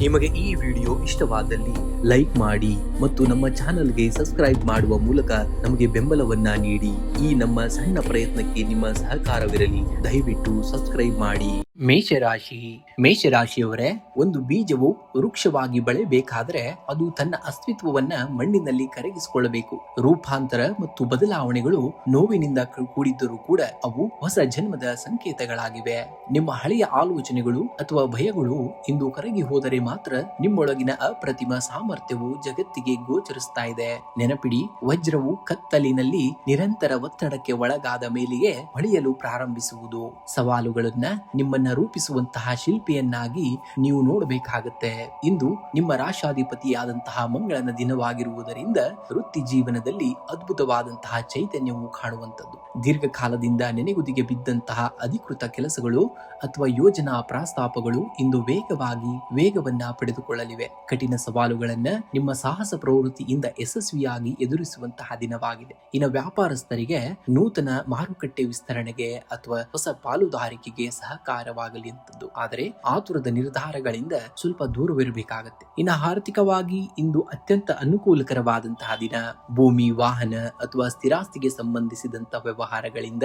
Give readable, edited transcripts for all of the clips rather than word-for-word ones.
ನಿಮಗೆ ಈ ವಿಡಿಯೋ ಇಷ್ಟವಾದಲ್ಲಿ ಲೈಕ್ ಮಾಡಿ ಮತ್ತು ನಮ್ಮ ಚಾನೆಲ್ಗೆ ಸಬ್ಸ್ಕ್ರೈಬ್ ಮಾಡುವ ಮೂಲಕ ನಮಗೆ ಬೆಂಬಲವನ್ನ ನೀಡಿ. ಈ ನಮ್ಮ ಸಣ್ಣ ಪ್ರಯತ್ನಕ್ಕೆ ನಿಮ್ಮ ಸಹಕಾರವಿರಲಿ. ದಯವಿಟ್ಟು ಸಬ್ಸ್ಕ್ರೈಬ್ ಮಾಡಿ. ಮೇಷರಾಶಿಯವರೇ, ಒಂದು ಬೀಜವು ವೃಕ್ಷವಾಗಿ ಬೆಳೆಯಬೇಕಾದ್ರೆ ಅದು ತನ್ನ ಅಸ್ತಿತ್ವವನ್ನ ಮಣ್ಣಿನಲ್ಲಿ ಕರಗಿಸಿಕೊಳ್ಳಬೇಕು. ರೂಪಾಂತರ ಮತ್ತು ಬದಲಾವಣೆಗಳು ನೋವಿನಿಂದ ಕೂಡಿದ್ದರೂ ಕೂಡ ಅವು ಹೊಸ ಜನ್ಮದ ಸಂಕೇತಗಳಾಗಿವೆ. ನಿಮ್ಮ ಹಳೆಯ ಆಲೋಚನೆಗಳು ಅಥವಾ ಭಯಗಳು ಇಂದು ಕರಗಿ ಹೋದರೆ ಮಾತ್ರ ನಿಮ್ಮೊಳಗಿನ ಅಪ್ರತಿಮ ಸಾಮರ್ಥ್ಯವು ಜಗತ್ತಿಗೆ ಗೋಚರಿಸ್ತಾ ಇದೆ. ನೆನಪಿಡಿ, ವಜ್ರವು ಕತ್ತಲಿನಲ್ಲಿ ನಿರಂತರ ಒತ್ತಡಕ್ಕೆ ಒಳಗಾದ ಮೇಲೆಯೇ ಹೊಳೆಯಲು ಪ್ರಾರಂಭಿಸುವುದು. ಸವಾಲುಗಳನ್ನ ನಿಮ್ಮನ್ನ ರೂಪಿಸುವಂತಹ ಶಿಲ್ಪಿಯನ್ನಾಗಿ ನೀವು ನೋಡಬೇಕಾಗತ್ತೆ. ಇಂದು ನಿಮ್ಮ ರಾಶಾಧಿಪತಿಯಾದಂತಹ ಮಂಗಳನ ದಿನವಾಗಿರುವುದರಿಂದ ವೃತ್ತಿ ಜೀವನದಲ್ಲಿ ಅದ್ಭುತವಾದಂತಹ ಚೈತನ್ಯವು ಕಾಣುವಂಥದ್ದು. ದೀರ್ಘಕಾಲದಿಂದ ನೆನೆಗುದಿಗೆ ಬಿದ್ದಂತಹ ಅಧಿಕೃತ ಕೆಲಸಗಳು ಅಥವಾ ಯೋಜನಾ ಪ್ರಸ್ತಾಪಗಳು ಇಂದು ವೇಗವನ್ನ ಪಡೆದುಕೊಳ್ಳಲಿವೆ. ಕಠಿಣ ಸವಾಲುಗಳನ್ನ ನಿಮ್ಮ ಸಾಹಸ ಪ್ರವೃತ್ತಿಯಿಂದ ಯಶಸ್ವಿಯಾಗಿ ಎದುರಿಸುವಂತಹ ದಿನವಾಗಿದೆ. ಇನ್ನು ವ್ಯಾಪಾರಸ್ಥರಿಗೆ ನೂತನ ಮಾರುಕಟ್ಟೆ ವಿಸ್ತರಣೆಗೆ ಅಥವಾ ಹೊಸ ಪಾಲುದಾರಿಕೆಗೆ ಸಹಕಾರವಾಗಲಿ ಅಂತದ್ದು. ಆದರೆ ಆತುರದ ನಿರ್ಧಾರಗಳಿಂದ ಸ್ವಲ್ಪ ದೂರವಿರಬೇಕಾಗತ್ತೆ. ಇನ್ನು ಆರ್ಥಿಕವಾಗಿ ಇಂದು ಅತ್ಯಂತ ಅನುಕೂಲಕರವಾದಂತಹ ದಿನ. ಭೂಮಿ, ವಾಹನ ಅಥವಾ ಸ್ಥಿರಾಸ್ತಿಗೆ ಸಂಬಂಧಿಸಿದಂತ ವ್ಯವಹಾರಗಳಿಂದ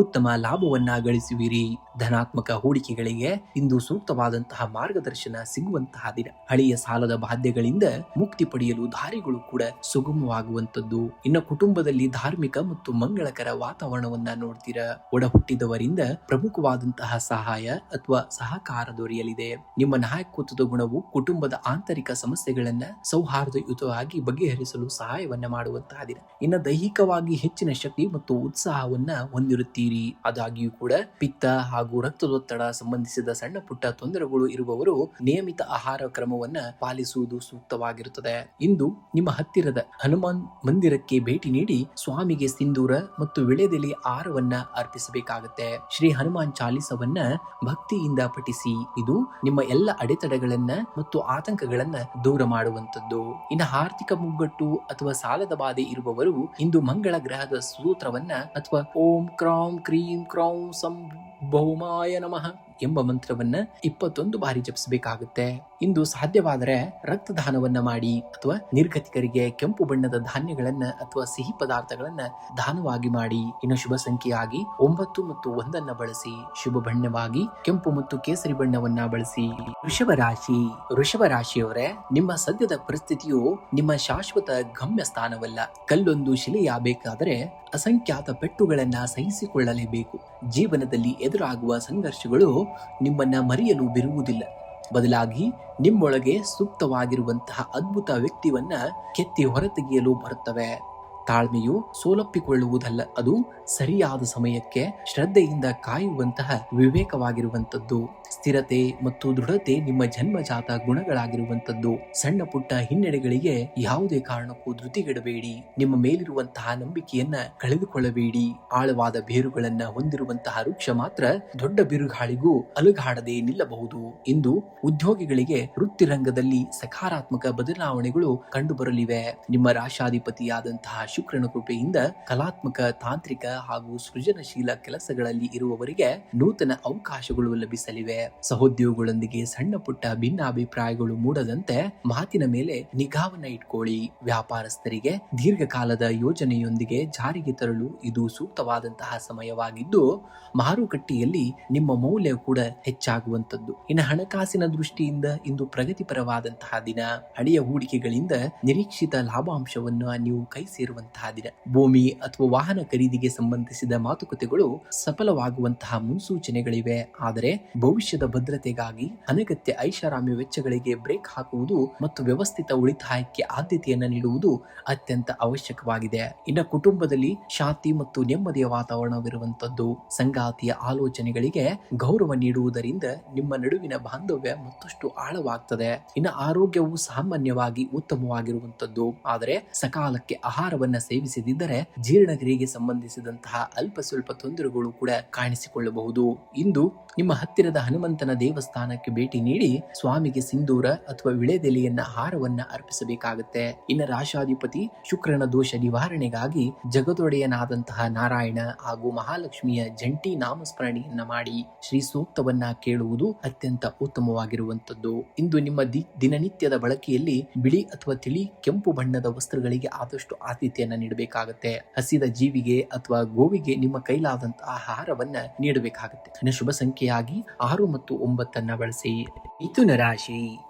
ಉತ್ತಮ ಲಾಭವನ್ನ ಗಳಿಸುವಿರಿ. ಧನಾತ್ಮಕ ಹೂಡಿಕೆಗಳಿಗೆ ಇಂದು ಸೂಕ್ತವಾದಂತಹ ಮಾರ್ಗದರ್ಶನ ಸಿಗುವಂತಹ ದಿನ. ಹಳೆಯ ಸಾಲದ ಬಾಧ್ಯಗಳಿಂದ ಮುಕ್ತಿ ಪಡೆಯಲು ದಾರಿಗಳು ಕೂಡ ಸುಗಮವಾಗುವಂತದ್ದು. ಇನ್ನು ಕುಟುಂಬದಲ್ಲಿ ಧಾರ್ಮಿಕ ಮತ್ತು ಮಂಗಳಕರ ವಾತಾವರಣವನ್ನ ನೋಡ್ತೀರಾ. ಒಡ ಹುಟ್ಟಿದವರಿಂದ ಪ್ರಮುಖವಾದಂತಹ ಸಹಾಯ ಅಥವಾ ಸಹಕಾರ ದೊರೆಯಲಿದೆ. ನಿಮ್ಮ ನಾಯಕತ್ವದ ಗುಣವು ಕುಟುಂಬದ ಆಂತರಿಕ ಸಮಸ್ಯೆಗಳನ್ನ ಸೌಹಾರ್ದಯುತವಾಗಿ ಬಗೆಹರಿಸಲು ಸಹಾಯವನ್ನ ಮಾಡುವಂತಹ ದಿನ. ಇನ್ನು ದೈಹಿಕವಾಗಿ ಹೆಚ್ಚಿನ ಶಕ್ತಿ ಮತ್ತು ಉತ್ಸಾಹವನ್ನ ಹೊಂದಿರುತ್ತೀರಿ. ಆದಾಗ್ಯೂ ಕೂಡ ಪಿತ್ತ ಹಾಗೂ ರಕ್ತದೊತ್ತಡ ಸಂಬಂಧಿಸಿದ ಸಣ್ಣ ಪುಟ್ಟ ತೊಂದರೆಗಳು ಇರುವವರು ನಿಯಮಿತ ಆಹಾರ ಕ್ರಮವನ್ನ ಪಾಲಿಸುವುದು ಸೂಕ್ತವಾಗಿರುತ್ತದೆ. ಇಂದು ನಿಮ್ಮ ಹತ್ತಿರದ ಹನುಮಾನ್ ಮಂದಿರಕ್ಕೆ ಭೇಟಿ ನೀಡಿ ಸ್ವಾಮಿಗೆ ಸಿಂಧೂರ ಮತ್ತು ವಿಳೆದೆಲೆ ಆಹಾರವನ್ನ ಅರ್ಪಿಸಬೇಕಾಗತ್ತೆ. ಶ್ರೀ ಹನುಮಾನ್ ಚಾಲಿಸವನ್ನ ಭಕ್ತಿಯಿಂದ ಪಠಿಸಿ. ಇದು ನಿಮ್ಮ ಎಲ್ಲ ಅಡೆತಡೆಗಳನ್ನ ಮತ್ತು ಆತಂಕಗಳನ್ನ ದೂರ ಮಾಡುವಂತದ್ದು. ಇನ್ನು ಆರ್ಥಿಕ ಮುಗ್ಗಟ್ಟು ಅಥವಾ ಸಾಲದ ಬಾಧೆ ಇರುವವರು ಇಂದು ಮಂಗಳ ಗ್ರಹದ ಸೂತ್ರವನ್ನ ಅಥವಾ ಓಂ ಕ್ರಾಂ ಕ್ರೀಂ ಕ್ರೌಂ ಸಂ ಭೌಮಾಯ ನಮಃ ಎಂಬ ಮಂತ್ರವನ್ನ 21 ಬಾರಿ ಜಪಿಸಬೇಕಾಗುತ್ತೆ. ಇಂದು ಸಾಧ್ಯವಾದರೆ ರಕ್ತದಾನವನ್ನ ಮಾಡಿ ಅಥವಾ ನಿರ್ಗತಿಕರಿಗೆ ಕೆಂಪು ಬಣ್ಣದ ಧಾನ್ಯಗಳನ್ನ ಅಥವಾ ಸಿಹಿ ಪದಾರ್ಥಗಳನ್ನ ದಾನವಾಗಿ ಮಾಡಿ. ಇನ್ನು ಶುಭ ಸಂಖ್ಯೆಯಾಗಿ 9 ಮತ್ತು 1 ಬಳಸಿ. ಶುಭ ಬಣ್ಣವಾಗಿ ಕೆಂಪು ಮತ್ತು ಕೇಸರಿ ಬಣ್ಣವನ್ನ ಬಳಸಿ. ವೃಷಭ ರಾಶಿಯವರೇ, ನಿಮ್ಮ ಸದ್ಯದ ಪರಿಸ್ಥಿತಿಯು ನಿಮ್ಮ ಶಾಶ್ವತ ಗಮ್ಯ ಸ್ಥಾನವಲ್ಲ. ಕಲ್ಲೊಂದು ಶಿಲೆಯಾಗಬೇಕಾದರೆ ಅಸಂಖ್ಯಾತ ಪೆಟ್ಟುಗಳನ್ನ ಸಹಿಸಿಕೊಳ್ಳಲೇಬೇಕು. ಜೀವನದಲ್ಲಿ ಎದುರಾಗುವ ಸಂಘರ್ಷಗಳು ನಿಮ್ಮನ್ನ ಮರೆಯಲು ಬಿರುವುದಿಲ್ಲ. ಬದಲಾಗಿ ನಿಮ್ಮೊಳಗೆ ಸೂಕ್ತವಾಗಿರುವಂತಹ ಅದ್ಭುತ ವ್ಯಕ್ತಿವನ್ನ ಕೆತ್ತಿ ಹೊರತೆಗೆಯಲು ಬರುತ್ತವೆ. ತಾಳ್ಮೆಯು ಸೋಲಪ್ಪಿಕೊಳ್ಳುವುದಲ್ಲ, ಅದು ಸರಿಯಾದ ಸಮಯಕ್ಕೆ ಶ್ರದ್ಧೆಯಿಂದ ಕಾಯುವಂತಹ ವಿವೇಕವಾಗಿರುವಂತದ್ದು. ಸ್ಥಿರತೆ ಮತ್ತು ದೃಢತೆ ನಿಮ್ಮ ಜನ್ಮಜಾತ ಗುಣಗಳಾಗಿರುವಂತದ್ದು. ಸಣ್ಣ ಪುಟ್ಟ ಹಿನ್ನಡೆಗಳಿಗೆ ಯಾವುದೇ ಕಾರಣಕ್ಕೂ ಧೃತಿಗೆಡಬೇಡಿ. ನಿಮ್ಮ ಮೇಲಿರುವಂತಹ ನಂಬಿಕೆಯನ್ನ ಕಳೆದುಕೊಳ್ಳಬೇಡಿ. ಆಳವಾದ ಬೇರುಗಳನ್ನ ಹೊಂದಿರುವಂತಹ ವೃಕ್ಷ ಮಾತ್ರ ದೊಡ್ಡ ಬಿರುಗಾಳಿಗೂ ಅಲುಗಾಡದೆ ನಿಲ್ಲಬಹುದು. ಇಂದು ಉದ್ಯೋಗಿಗಳಿಗೆ ವೃತ್ತಿರಂಗದಲ್ಲಿ ಸಕಾರಾತ್ಮಕ ಬದಲಾವಣೆಗಳು ಕಂಡುಬರಲಿವೆ. ನಿಮ್ಮ ರಾಶಾಧಿಪತಿಯಾದಂತಹ ಶುಕ್ರನ ಕೃಪೆಯಿಂದ ಕಲಾತ್ಮಕ, ತಾಂತ್ರಿಕ ಹಾಗೂ ಸೃಜನಶೀಲ ಕೆಲಸಗಳಲ್ಲಿ ಇರುವವರಿಗೆ ನೂತನ ಅವಕಾಶಗಳು ಲಭಿಸಲಿವೆ. ಸಹೋದ್ಯೋಗಿಗಳೊಂದಿಗೆ ಸಣ್ಣ ಪುಟ್ಟ ಭಿನ್ನಾಭಿಪ್ರಾಯಗಳು ಮೂಡದಂತೆ ಮಾತಿನ ಮೇಲೆ ನಿಗಾವನ್ನ ಇಟ್ಕೊಳ್ಳಿ. ವ್ಯಾಪಾರಸ್ಥರಿಗೆ ದೀರ್ಘಕಾಲದ ಯೋಜನೆಯೊಂದಿಗೆ ಜಾರಿಗೆ ತರಲು ಇದು ಸೂಕ್ತವಾದಂತಹ ಸಮಯವಾಗಿದ್ದು, ಮಾರುಕಟ್ಟೆಯಲ್ಲಿ ನಿಮ್ಮ ಮೌಲ್ಯ ಕೂಡ ಹೆಚ್ಚಾಗುವಂತದ್ದು. ಇನ್ನು ಹಣಕಾಸಿನ ದೃಷ್ಟಿಯಿಂದ ಇಂದು ಪ್ರಗತಿಪರವಾದಂತಹ ದಿನ. ಹಳೆಯ ಹೂಡಿಕೆಗಳಿಂದ ನಿರೀಕ್ಷಿತ ಲಾಭಾಂಶವನ್ನು ನೀವು ಕೈ ಸೇರುವಂತಹ ದಿನ. ಭೂಮಿ ಅಥವಾ ವಾಹನ ಖರೀದಿಗೆ ಸಂಬಂಧಿಸಿದ ಮಾತುಕತೆಗಳು ಸಫಲವಾಗುವಂತಹ ಮುನ್ಸೂಚನೆಗಳಿವೆ. ಆದರೆ ಭವಿಷ್ಯದ ಭದ್ರತೆಗಾಗಿ ಅನಗತ್ಯ ಐಷಾರಾಮ್ಯ ವೆಚ್ಚಗಳಿಗೆ ಬ್ರೇಕ್ ಹಾಕುವುದು ಮತ್ತು ವ್ಯವಸ್ಥಿತ ಉಳಿತಾಯಕ್ಕೆ ಆದ್ಯತೆಯನ್ನು ನೀಡುವುದು ಅತ್ಯಂತ ಅವಶ್ಯಕವಾಗಿದೆ. ಇನ್ನು ಕುಟುಂಬದಲ್ಲಿ ಶಾಂತಿ ಮತ್ತು ನೆಮ್ಮದಿಯ ವಾತಾವರಣವಿರುವಂತದ್ದು. ಸಂಗಾತಿಯ ಆಲೋಚನೆಗಳಿಗೆ ಗೌರವ ನೀಡುವುದರಿಂದ ನಿಮ್ಮ ನಡುವಿನ ಬಾಂಧವ್ಯ ಮತ್ತಷ್ಟು ಆಳವಾಗ್ತದೆ. ಇನ್ನು ಆರೋಗ್ಯವು ಸಾಮಾನ್ಯವಾಗಿ ಉತ್ತಮವಾಗಿರುವಂತದ್ದು. ಆದರೆ ಸಕಾಲಕ್ಕೆ ಆಹಾರವನ್ನ ಸೇವಿಸದಿದ್ದರೆ ಜೀರ್ಣಕ್ರಿಯೆಗೆ ಸಂಬಂಧಿಸಿದಂತಹ ಅಲ್ಪ ಸ್ವಲ್ಪ ತೊಂದರೆಗಳು ಕೂಡ ಕಾಣಿಸಿಕೊಳ್ಳಬಹುದು. ಇಂದು ನಿಮ್ಮ ಹತ್ತಿರದ ಹನುಮಂತನ ದೇವಸ್ಥಾನಕ್ಕೆ ಭೇಟಿ ನೀಡಿ ಸ್ವಾಮಿಗೆ ಸಿಂಧೂರ ಅಥವಾ ವಿಳೆದೆಲೆಯನ್ನ ಹಾರವನ್ನ ಅರ್ಪಿಸಬೇಕಾಗುತ್ತೆ. ಇನ್ನು ರಾಶಾಧಿಪತಿ ಶುಕ್ರನ ದೋಷ ನಿವಾರಣೆಗಾಗಿ ಜಗದೊಡೆಯನಾದಂತಹ ನಾರಾಯಣ ಹಾಗೂ ಮಹಾಲಕ್ಷ್ಮಿಯ ಜಂಟಿ ನಾಮಸ್ಮರಣೆಯನ್ನ ಮಾಡಿ ಶ್ರೀ ಸೂಕ್ತವನ್ನ ಕೇಳುವುದು ಅತ್ಯಂತ ಉತ್ತಮವಾಗಿರುವಂತದ್ದು. ಇಂದು ನಿಮ್ಮ ದಿನನಿತ್ಯದ ಬಳಕೆಯಲ್ಲಿ ಬಿಳಿ ಅಥವಾ ತಿಳಿ ಕೆಂಪು ಬಣ್ಣದ ವಸ್ತ್ರಗಳಿಗೆ ಆದಷ್ಟು ಆದ್ಯತೆಯನ್ನ ನೀಡಬೇಕಾಗುತ್ತೆ. ಹಸಿದ ಜೀವಿಗೆ ಅಥವಾ ಗೋವಿಗೆ ನಿಮ್ಮ ಕೈಲಾದಂತಹ ಆಹಾರವನ್ನ ನೀಡಬೇಕಾಗುತ್ತೆ. ಇನ್ನು ಶುಭ ಸಂಖ್ಯೆಯಾಗಿ 6 ಮತ್ತು 9 ಬಳಸಿ.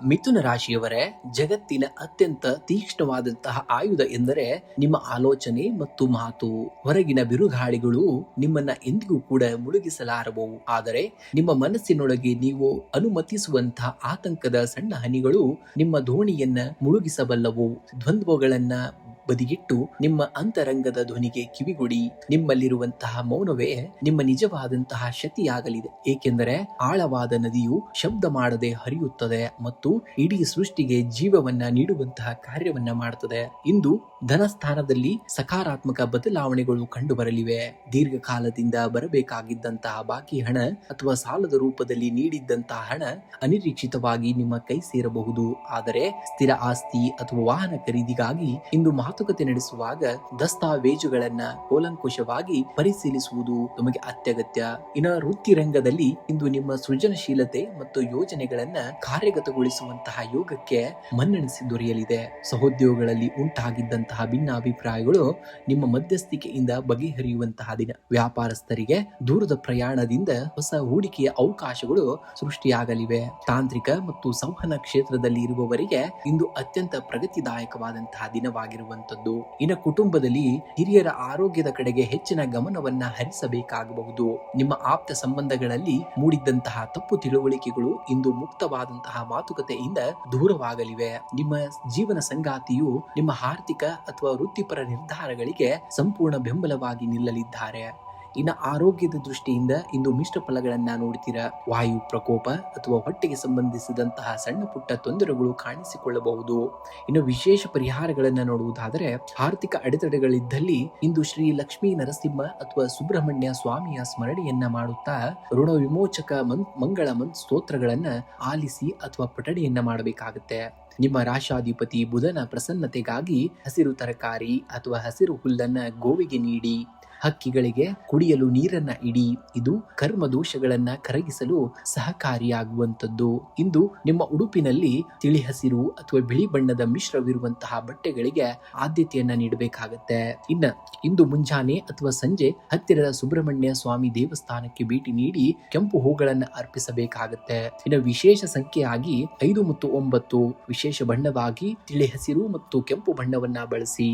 ಮಿಥುನ ರಾಶಿಯವರೇ, ಜಗತ್ತಿನ ಅತ್ಯಂತ ತೀಕ್ಷ್ಣವಾದಂತಹ ಆಯುಧ ಎಂದರೆ ನಿಮ್ಮ ಆಲೋಚನೆ ಮತ್ತು ಮಾತು. ಹೊರಗಿನ ಬಿರುಗಾಳಿಗಳು ನಿಮ್ಮನ್ನ ಎಂದಿಗೂ ಕೂಡ ಮುಳುಗಿಸಲಾರವು, ಆದರೆ ನಿಮ್ಮ ಮನಸ್ಸಿನೊಳಗೆ ನೀವು ಅನುಮತಿಸುವಂತಹ ಆತಂಕದ ಸಣ್ಣ ಹನಿಗಳು ನಿಮ್ಮ ದೋಣಿಯನ್ನ ಮುಳುಗಿಸಬಲ್ಲವು. ದ್ವಂದ್ವಗಳನ್ನ ಬದಿಗಿಟ್ಟು ನಿಮ್ಮ ಅಂತರಂಗದ ಧ್ವನಿಗೆ ಕಿವಿಗೊಡಿ. ನಿಮ್ಮಲ್ಲಿರುವಂತಹ ಮೌನವೇ ನಿಮ್ಮ ನಿಜವಾದಂತಹ ಶಕ್ತಿಯಾಗಲಿದೆ, ಏಕೆಂದರೆ ಆಳವಾದ ನದಿಯು ಶಬ್ದ ಮಾಡದೆ ಹರಿಯುತ್ತದೆ ಮತ್ತು ಇಡೀ ಸೃಷ್ಟಿಗೆ ಜೀವವನ್ನ ನೀಡುವಂತಹ ಕಾರ್ಯವನ್ನ ಮಾಡುತ್ತದೆ. ಇಂದು ಧನಸ್ಥಾನದಲ್ಲಿ ಸಕಾರಾತ್ಮಕ ಬದಲಾವಣೆಗಳು ಕಂಡು ಬರಲಿವೆ. ದೀರ್ಘಕಾಲದಿಂದ ಬರಬೇಕಾಗಿದ್ದಂತಹ ಬಾಕಿ ಹಣ ಅಥವಾ ಸಾಲದ ರೂಪದಲ್ಲಿ ನೀಡಿದ್ದಂತಹ ಹಣ ಅನಿರೀಕ್ಷಿತವಾಗಿ ನಿಮ್ಮ ಕೈ ಸೇರಬಹುದು. ಆದರೆ ಸ್ಥಿರ ಆಸ್ತಿ ಅಥವಾ ವಾಹನ ಖರೀದಿಗಾಗಿ ಇಂದು ಮಾತುಕತೆ ನಡೆಸುವಾಗ ದಸ್ತಾವೇಜುಗಳನ್ನ ಕೂಲಂಕುಷವಾಗಿ ಪರಿಶೀಲಿಸುವುದು ನಮಗೆ ಅತ್ಯಗತ್ಯ. ಇನ್ನು ವೃತ್ತಿ ರಂಗದಲ್ಲಿ ಇಂದು ನಿಮ್ಮ ಸೃಜನಶೀಲತೆ ಮತ್ತು ಯೋಜನೆಗಳನ್ನ ಕಾರ್ಯಗತಗೊಳಿಸುವಂತಹ ಯೋಗಕ್ಕೆ ಮನ್ನಣಿಸಿ ದೊರೆಯಲಿದೆ. ಸಹೋದ್ಯೋಗಗಳಲ್ಲಿ ಉಂಟಾಗಿದ್ದಂತಹ ಭಿನ್ನಾಭಿಪ್ರಾಯಗಳು ನಿಮ್ಮ ಮಧ್ಯಸ್ಥಿಕೆಯಿಂದ ಬಗೆಹರಿಯುವಂತಹ ದಿನ. ವ್ಯಾಪಾರಸ್ಥರಿಗೆ ದೂರದ ಪ್ರಯಾಣದಿಂದ ಹೊಸ ಹೂಡಿಕೆಯ ಅವಕಾಶಗಳು ಸೃಷ್ಟಿಯಾಗಲಿವೆ. ತಾಂತ್ರಿಕ ಮತ್ತು ಸಂವಹನ ಕ್ಷೇತ್ರದಲ್ಲಿ ಇರುವವರಿಗೆ ಇಂದು ಅತ್ಯಂತ ಪ್ರಗತಿದಾಯಕವಾದಂತಹ ದಿನವಾಗಿರುವಂತದ್ದು. ಇನ್ನು ಕುಟುಂಬದಲ್ಲಿ ಹಿರಿಯರ ಆರೋಗ್ಯದ ಕಡೆಗೆ ಹೆಚ್ಚಿನ ಗಮನವನ್ನ ಹರಿಸಬೇಕಾಗಬಹುದು. ನಿಮ್ಮ ಆಪ್ತ ಸಂಬಂಧಗಳಲ್ಲಿ ಮೂಡಿದ್ದಂತಹ ತಪ್ಪು ತಿಳುವಳಿಕೆಗಳು ಇಂದು ಮುಕ್ತವಾದಂತಹ ಮಾತುಕತೆಯಿಂದ ದೂರವಾಗಲಿವೆ. ನಿಮ್ಮ ಜೀವನ ಸಂಗಾತಿಯು ನಿಮ್ಮ ಆರ್ಥಿಕ ಅಥವಾ ವೃತ್ತಿಪರ ನಿರ್ಧಾರಗಳಿಗೆ ಸಂಪೂರ್ಣ ಬೆಂಬಲವಾಗಿ ನಿಲ್ಲಲಿದ್ದಾರೆ. ಇನ್ನು ಆರೋಗ್ಯದ ದೃಷ್ಟಿಯಿಂದ ಇಂದು ಮಿಶ್ರ ಫಲಗಳನ್ನ ನೋಡ್ತೀರಾ. ವಾಯು ಪ್ರಕೋಪ ಅಥವಾ ಹೊಟ್ಟೆಗೆ ಸಂಬಂಧಿಸಿದಂತಹ ಸಣ್ಣ ಪುಟ್ಟ ತೊಂದರೆಗಳು ಕಾಣಿಸಿಕೊಳ್ಳಬಹುದು. ಇನ್ನು ವಿಶೇಷ ಪರಿಹಾರಗಳನ್ನ ನೋಡುವುದಾದರೆ, ಆರ್ಥಿಕ ಅಡೆತಡೆಗಳಿದ್ದಲ್ಲಿ ಇಂದು ಶ್ರೀ ಲಕ್ಷ್ಮೀ ನರಸಿಂಹ ಅಥವಾ ಸುಬ್ರಹ್ಮಣ್ಯ ಸ್ವಾಮಿಯ ಸ್ಮರಣೆಯನ್ನ ಮಾಡುತ್ತಾ ಋಣ ವಿಮೋಚಕ ಮಂಗಳ ಸ್ತೋತ್ರಗಳನ್ನ ಆಲಿಸಿ ಅಥವಾ ಪಠಣೆಯನ್ನ ಮಾಡಬೇಕಾಗುತ್ತೆ. ನಿಮ್ಮ ರಾಶಾಧಿಪತಿ ಬುಧನ ಪ್ರಸನ್ನತೆಗಾಗಿ ಹಸಿರು ತರಕಾರಿ ಅಥವಾ ಹಸಿರು ಹುಲ್ಲನ್ನ ಗೋವಿಗೆ ನೀಡಿ. ಹಕ್ಕಿಗಳಿಗೆ ಕುಡಿಯಲು ನೀರನ್ನ ಇಡಿ. ಇದು ಕರ್ಮ ದೋಷಗಳನ್ನ ಕರಗಿಸಲು ಸಹಕಾರಿಯಾಗುವಂತದ್ದು. ಇಂದು ನಿಮ್ಮ ಉಡುಪಿನಲ್ಲಿ ತಿಳಿ ಹಸಿರು ಅಥವಾ ಬಿಳಿ ಬಣ್ಣದ ಮಿಶ್ರವಿರುವಂತಹ ಬಟ್ಟೆಗಳಿಗೆ ಆದ್ಯತೆಯನ್ನ ನೀಡಬೇಕಾಗತ್ತೆ. ಇಂದು ಮುಂಜಾನೆ ಅಥವಾ ಸಂಜೆ ಹತ್ತಿರದ ಸುಬ್ರಹ್ಮಣ್ಯ ಸ್ವಾಮಿ ದೇವಸ್ಥಾನಕ್ಕೆ ಭೇಟಿ ನೀಡಿ ಕೆಂಪು ಹೂಗಳನ್ನ ಅರ್ಪಿಸಬೇಕಾಗತ್ತೆ. ಇನ್ನು ವಿಶೇಷ ಸಂಖ್ಯೆಯಾಗಿ 5 ಮತ್ತು 9, ವಿಶೇಷ ಬಣ್ಣವಾಗಿ ತಿಳಿ ಹಸಿರು ಮತ್ತು ಕೆಂಪು ಬಣ್ಣವನ್ನ ಬಳಸಿ.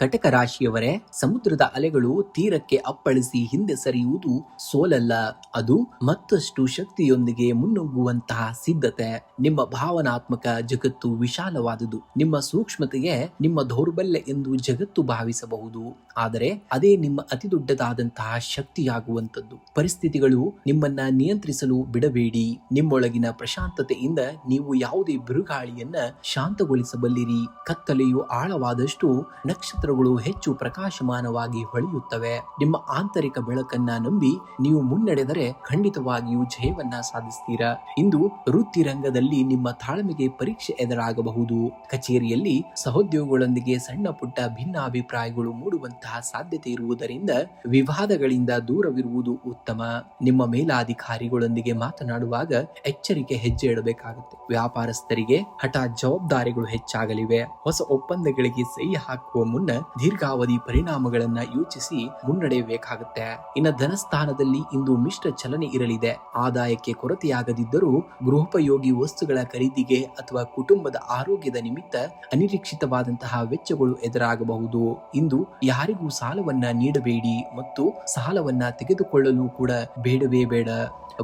ಕಟಕ ರಾಶಿಯವರೇ, ಸಮುದ್ರದ ಅಲೆಗಳು ತೀರಕ್ಕೆ ಅಪ್ಪಳಿಸಿ ಹಿಂದೆ ಸರಿಯುವುದು ಸೋಲಲ್ಲ, ಅದು ಮತ್ತಷ್ಟು ಶಕ್ತಿಯೊಂದಿಗೆ ಮುನ್ನುಗ್ಗುವಂತಹ ಸಿದ್ಧತೆ. ನಿಮ್ಮ ಭಾವನಾತ್ಮಕ ಜಗತ್ತು ವಿಶಾಲವಾದುದು. ನಿಮ್ಮ ಸೂಕ್ಷ್ಮತೆಗೆ ನಿಮ್ಮ ದೌರ್ಬಲ್ಯ ಎಂದು ಜಗತ್ತು ಭಾವಿಸಬಹುದು, ಆದರೆ ಅದೇ ನಿಮ್ಮ ಅತಿದೊಡ್ಡದಾದಂತಹ ಶಕ್ತಿಯಾಗುವಂತದ್ದು. ಪರಿಸ್ಥಿತಿಗಳು ನಿಮ್ಮನ್ನ ನಿಯಂತ್ರಿಸಲು ಬಿಡಬೇಡಿ. ನಿಮ್ಮೊಳಗಿನ ಪ್ರಶಾಂತತೆಯಿಂದ ನೀವು ಯಾವುದೇ ಬಿರುಗಾಳಿಯನ್ನ ಶಾಂತಗೊಳಿಸಬಲ್ಲಿರಿ. ಕತ್ತಲೆಯು ಆಳವಾದಷ್ಟು ನಕ್ಷತ್ರಗಳು ಹೆಚ್ಚು ಪ್ರಕಾಶಮಾನವಾಗಿ ಹೊಳೆಯುತ್ತವೆ. ನಿಮ್ಮ ಆಂತರಿಕ ಬೆಳಕನ್ನ ನಂಬಿ ನೀವು ಮುನ್ನಡೆದರೆ ಖಂಡಿತವಾಗಿಯೂ ಜಯವನ್ನ ಸಾಧಿಸ್ತೀರಾ. ಇಂದು ವೃತ್ತಿ ರಂಗದಲ್ಲಿ ನಿಮ್ಮ ತಾಳ್ಮೆಗೆ ಪರೀಕ್ಷೆ ಎದುರಾಗಬಹುದು. ಕಚೇರಿಯಲ್ಲಿ ಸಹೋದ್ಯೋಗಿಗಳೊಂದಿಗೆ ಸಣ್ಣ ಪುಟ್ಟ ಭಿನ್ನಾಭಿಪ್ರಾಯಗಳು ಮೂಡುವಂತಹ ಸಾಧ್ಯತೆ ಇರುವುದರಿಂದ ವಿವಾದಗಳಿಂದ ದೂರವಿರುವುದು ಉತ್ತಮ. ನಿಮ್ಮ ಮೇಲಾಧಿಕಾರಿಗಳೊಂದಿಗೆ ಮಾತನಾಡುವಾಗ ಎಚ್ಚರಿಕೆ ಹೆಜ್ಜೆ ಇಡಬೇಕಾಗುತ್ತೆ. ವ್ಯಾಪಾರಸ್ಥರಿಗೆ ಹಠಾತ್ ಜವಾಬ್ದಾರಿಗಳು ಹೆಚ್ಚಾಗಲಿವೆ. ಹೊಸ ಒಪ್ಪಂದಗಳಿಗೆ ಸಹಿ ಹಾಕುವ ಮುನ್ನ ದೀರ್ಘಾವಧಿ ಪರಿಣಾಮಗಳನ್ನ ಯೋಚಿಸಿ ಮುನ್ನಡೆಯಬೇಕಾಗುತ್ತೆ. ಇನ್ನು ಧನಸ್ಥಾನದಲ್ಲಿ ಇಂದು ಮಿಶ್ರ ಚಲನೆ ಇರಲಿದೆ. ಆದಾಯಕ್ಕೆ ಕೊರತೆಯಾಗದಿದ್ದರೂ ಗೃಹೋಪಯೋಗಿ ವಸ್ತುಗಳ ಖರೀದಿಗೆ ಅಥವಾ ಕುಟುಂಬದ ಆರೋಗ್ಯದ ನಿಮಿತ್ತ ಅನಿರೀಕ್ಷಿತವಾದಂತಹ ವೆಚ್ಚಗಳು ಎದುರಾಗಬಹುದು. ಇಂದು ಯಾರಿಗೂ ಸಾಲವನ್ನ ನೀಡಬೇಡಿ ಮತ್ತು ಸಾಲವನ್ನ ತೆಗೆದುಕೊಳ್ಳಲು ಕೂಡ ಬೇಡವೇ ಬೇಡ.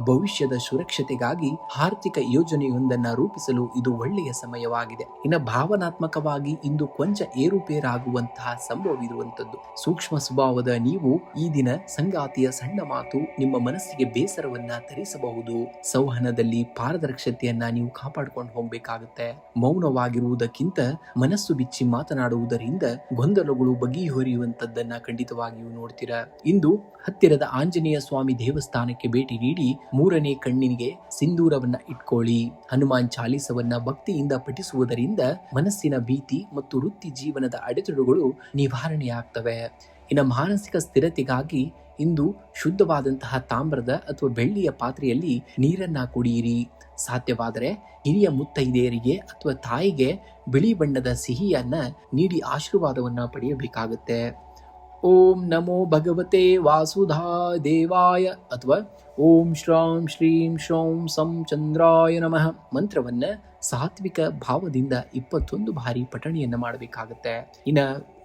ಭವಿಷ್ಯದ ಸುರಕ್ಷತೆಗಾಗಿ ಆರ್ಥಿಕ ಯೋಜನೆಯೊಂದನ್ನು ರೂಪಿಸಲು ಇದು ಒಳ್ಳೆಯ ಸಮಯವಾಗಿದೆ. ಇನ್ನು ಭಾವನಾತ್ಮಕವಾಗಿ ಇಂದು ಕೊಂಚ ಏರುಪೇರಾಗುವಂತಹ ಸಂಭವವಿರುವಂತದ್ದು. ಸೂಕ್ಷ್ಮ ಸ್ವಭಾವದ ನೀವು ಈ ದಿನ ಸಂಗಾತಿಯ ಸಣ್ಣ ಮಾತು ನಿಮ್ಮ ಮನಸ್ಸಿಗೆ ಬೇಸರವನ್ನ ತರಿಸಬಹುದು. ಸಂವಹನದಲ್ಲಿ ಪಾರದರ್ಶತೆಯನ್ನ ನೀವು ಕಾಪಾಡ್ಕೊಂಡು ಹೋಗ್ಬೇಕಾಗುತ್ತೆ. ಮೌನವಾಗಿರುವುದಕ್ಕಿಂತ ಮನಸ್ಸು ಬಿಚ್ಚಿ ಮಾತನಾಡುವುದರಿಂದ ಗೊಂದಲಗಳು ಬಗೆಹರಿಯುವಂತದ್ದನ್ನ ಖಂಡಿತವಾಗಿಯೂ ನೋಡ್ತೀರಾ. ಇಂದು ಹತ್ತಿರದ ಆಂಜನೇಯ ಸ್ವಾಮಿ ದೇವಸ್ಥಾನಕ್ಕೆ ಭೇಟಿ ನೀಡಿ 3ನೇ ಕಣ್ಣಿಗೆ ಸಿಂಧೂರವನ್ನ ಇಟ್ಕೊಳ್ಳಿ. ಹನುಮಾನ್ ಚಾಲೀಸವನ್ನ ಭಕ್ತಿಯಿಂದ ಪಠಿಸುವುದರಿಂದ ಮನಸ್ಸಿನ ಭೀತಿ ಮತ್ತು ವೃತ್ತಿ ಜೀವನದ ಅಡೆತಡೆಗಳು ನಿವಾರಣೆಯಾಗ್ತವೆ. ಇನ್ನು ಮಾನಸಿಕ ಸ್ಥಿರತೆಗಾಗಿ ಇಂದು ಶುದ್ಧವಾದಂತಹ ತಾಮ್ರದ ಅಥವಾ ಬೆಳ್ಳಿಯ ಪಾತ್ರೆಯಲ್ಲಿ ನೀರನ್ನ ಕುಡಿಯಿರಿ. ಸಾಧ್ಯವಾದರೆ ಹಿರಿಯ ಮುತ್ತೈದೆಯರಿಗೆ ಅಥವಾ ತಾಯಿಗೆ ಬಿಳಿ ಬಣ್ಣದ ಸಿಹಿಯನ್ನ ನೀಡಿ ಆಶೀರ್ವಾದವನ್ನ ಪಡೆಯಬೇಕಾಗುತ್ತೆ. ಓಂ ನಮೋ ಭಗವತೆ ವಾಸುದೇವಾಯ ಅಥವಾ ಓಂ ಶ್ರಾಂ ಶ್ರೀಂ ಶ್ರೌಂ ಸಂ ಚಂದ್ರಾಯ ನಮಃ ಮಂತ್ರವನ್ನ ಸಾತ್ವಿಕ ಭಾವದಿಂದ 21 ಬಾರಿ ಪಠಣೆಯನ್ನ ಮಾಡಬೇಕಾಗುತ್ತೆ. ಇನ್ನ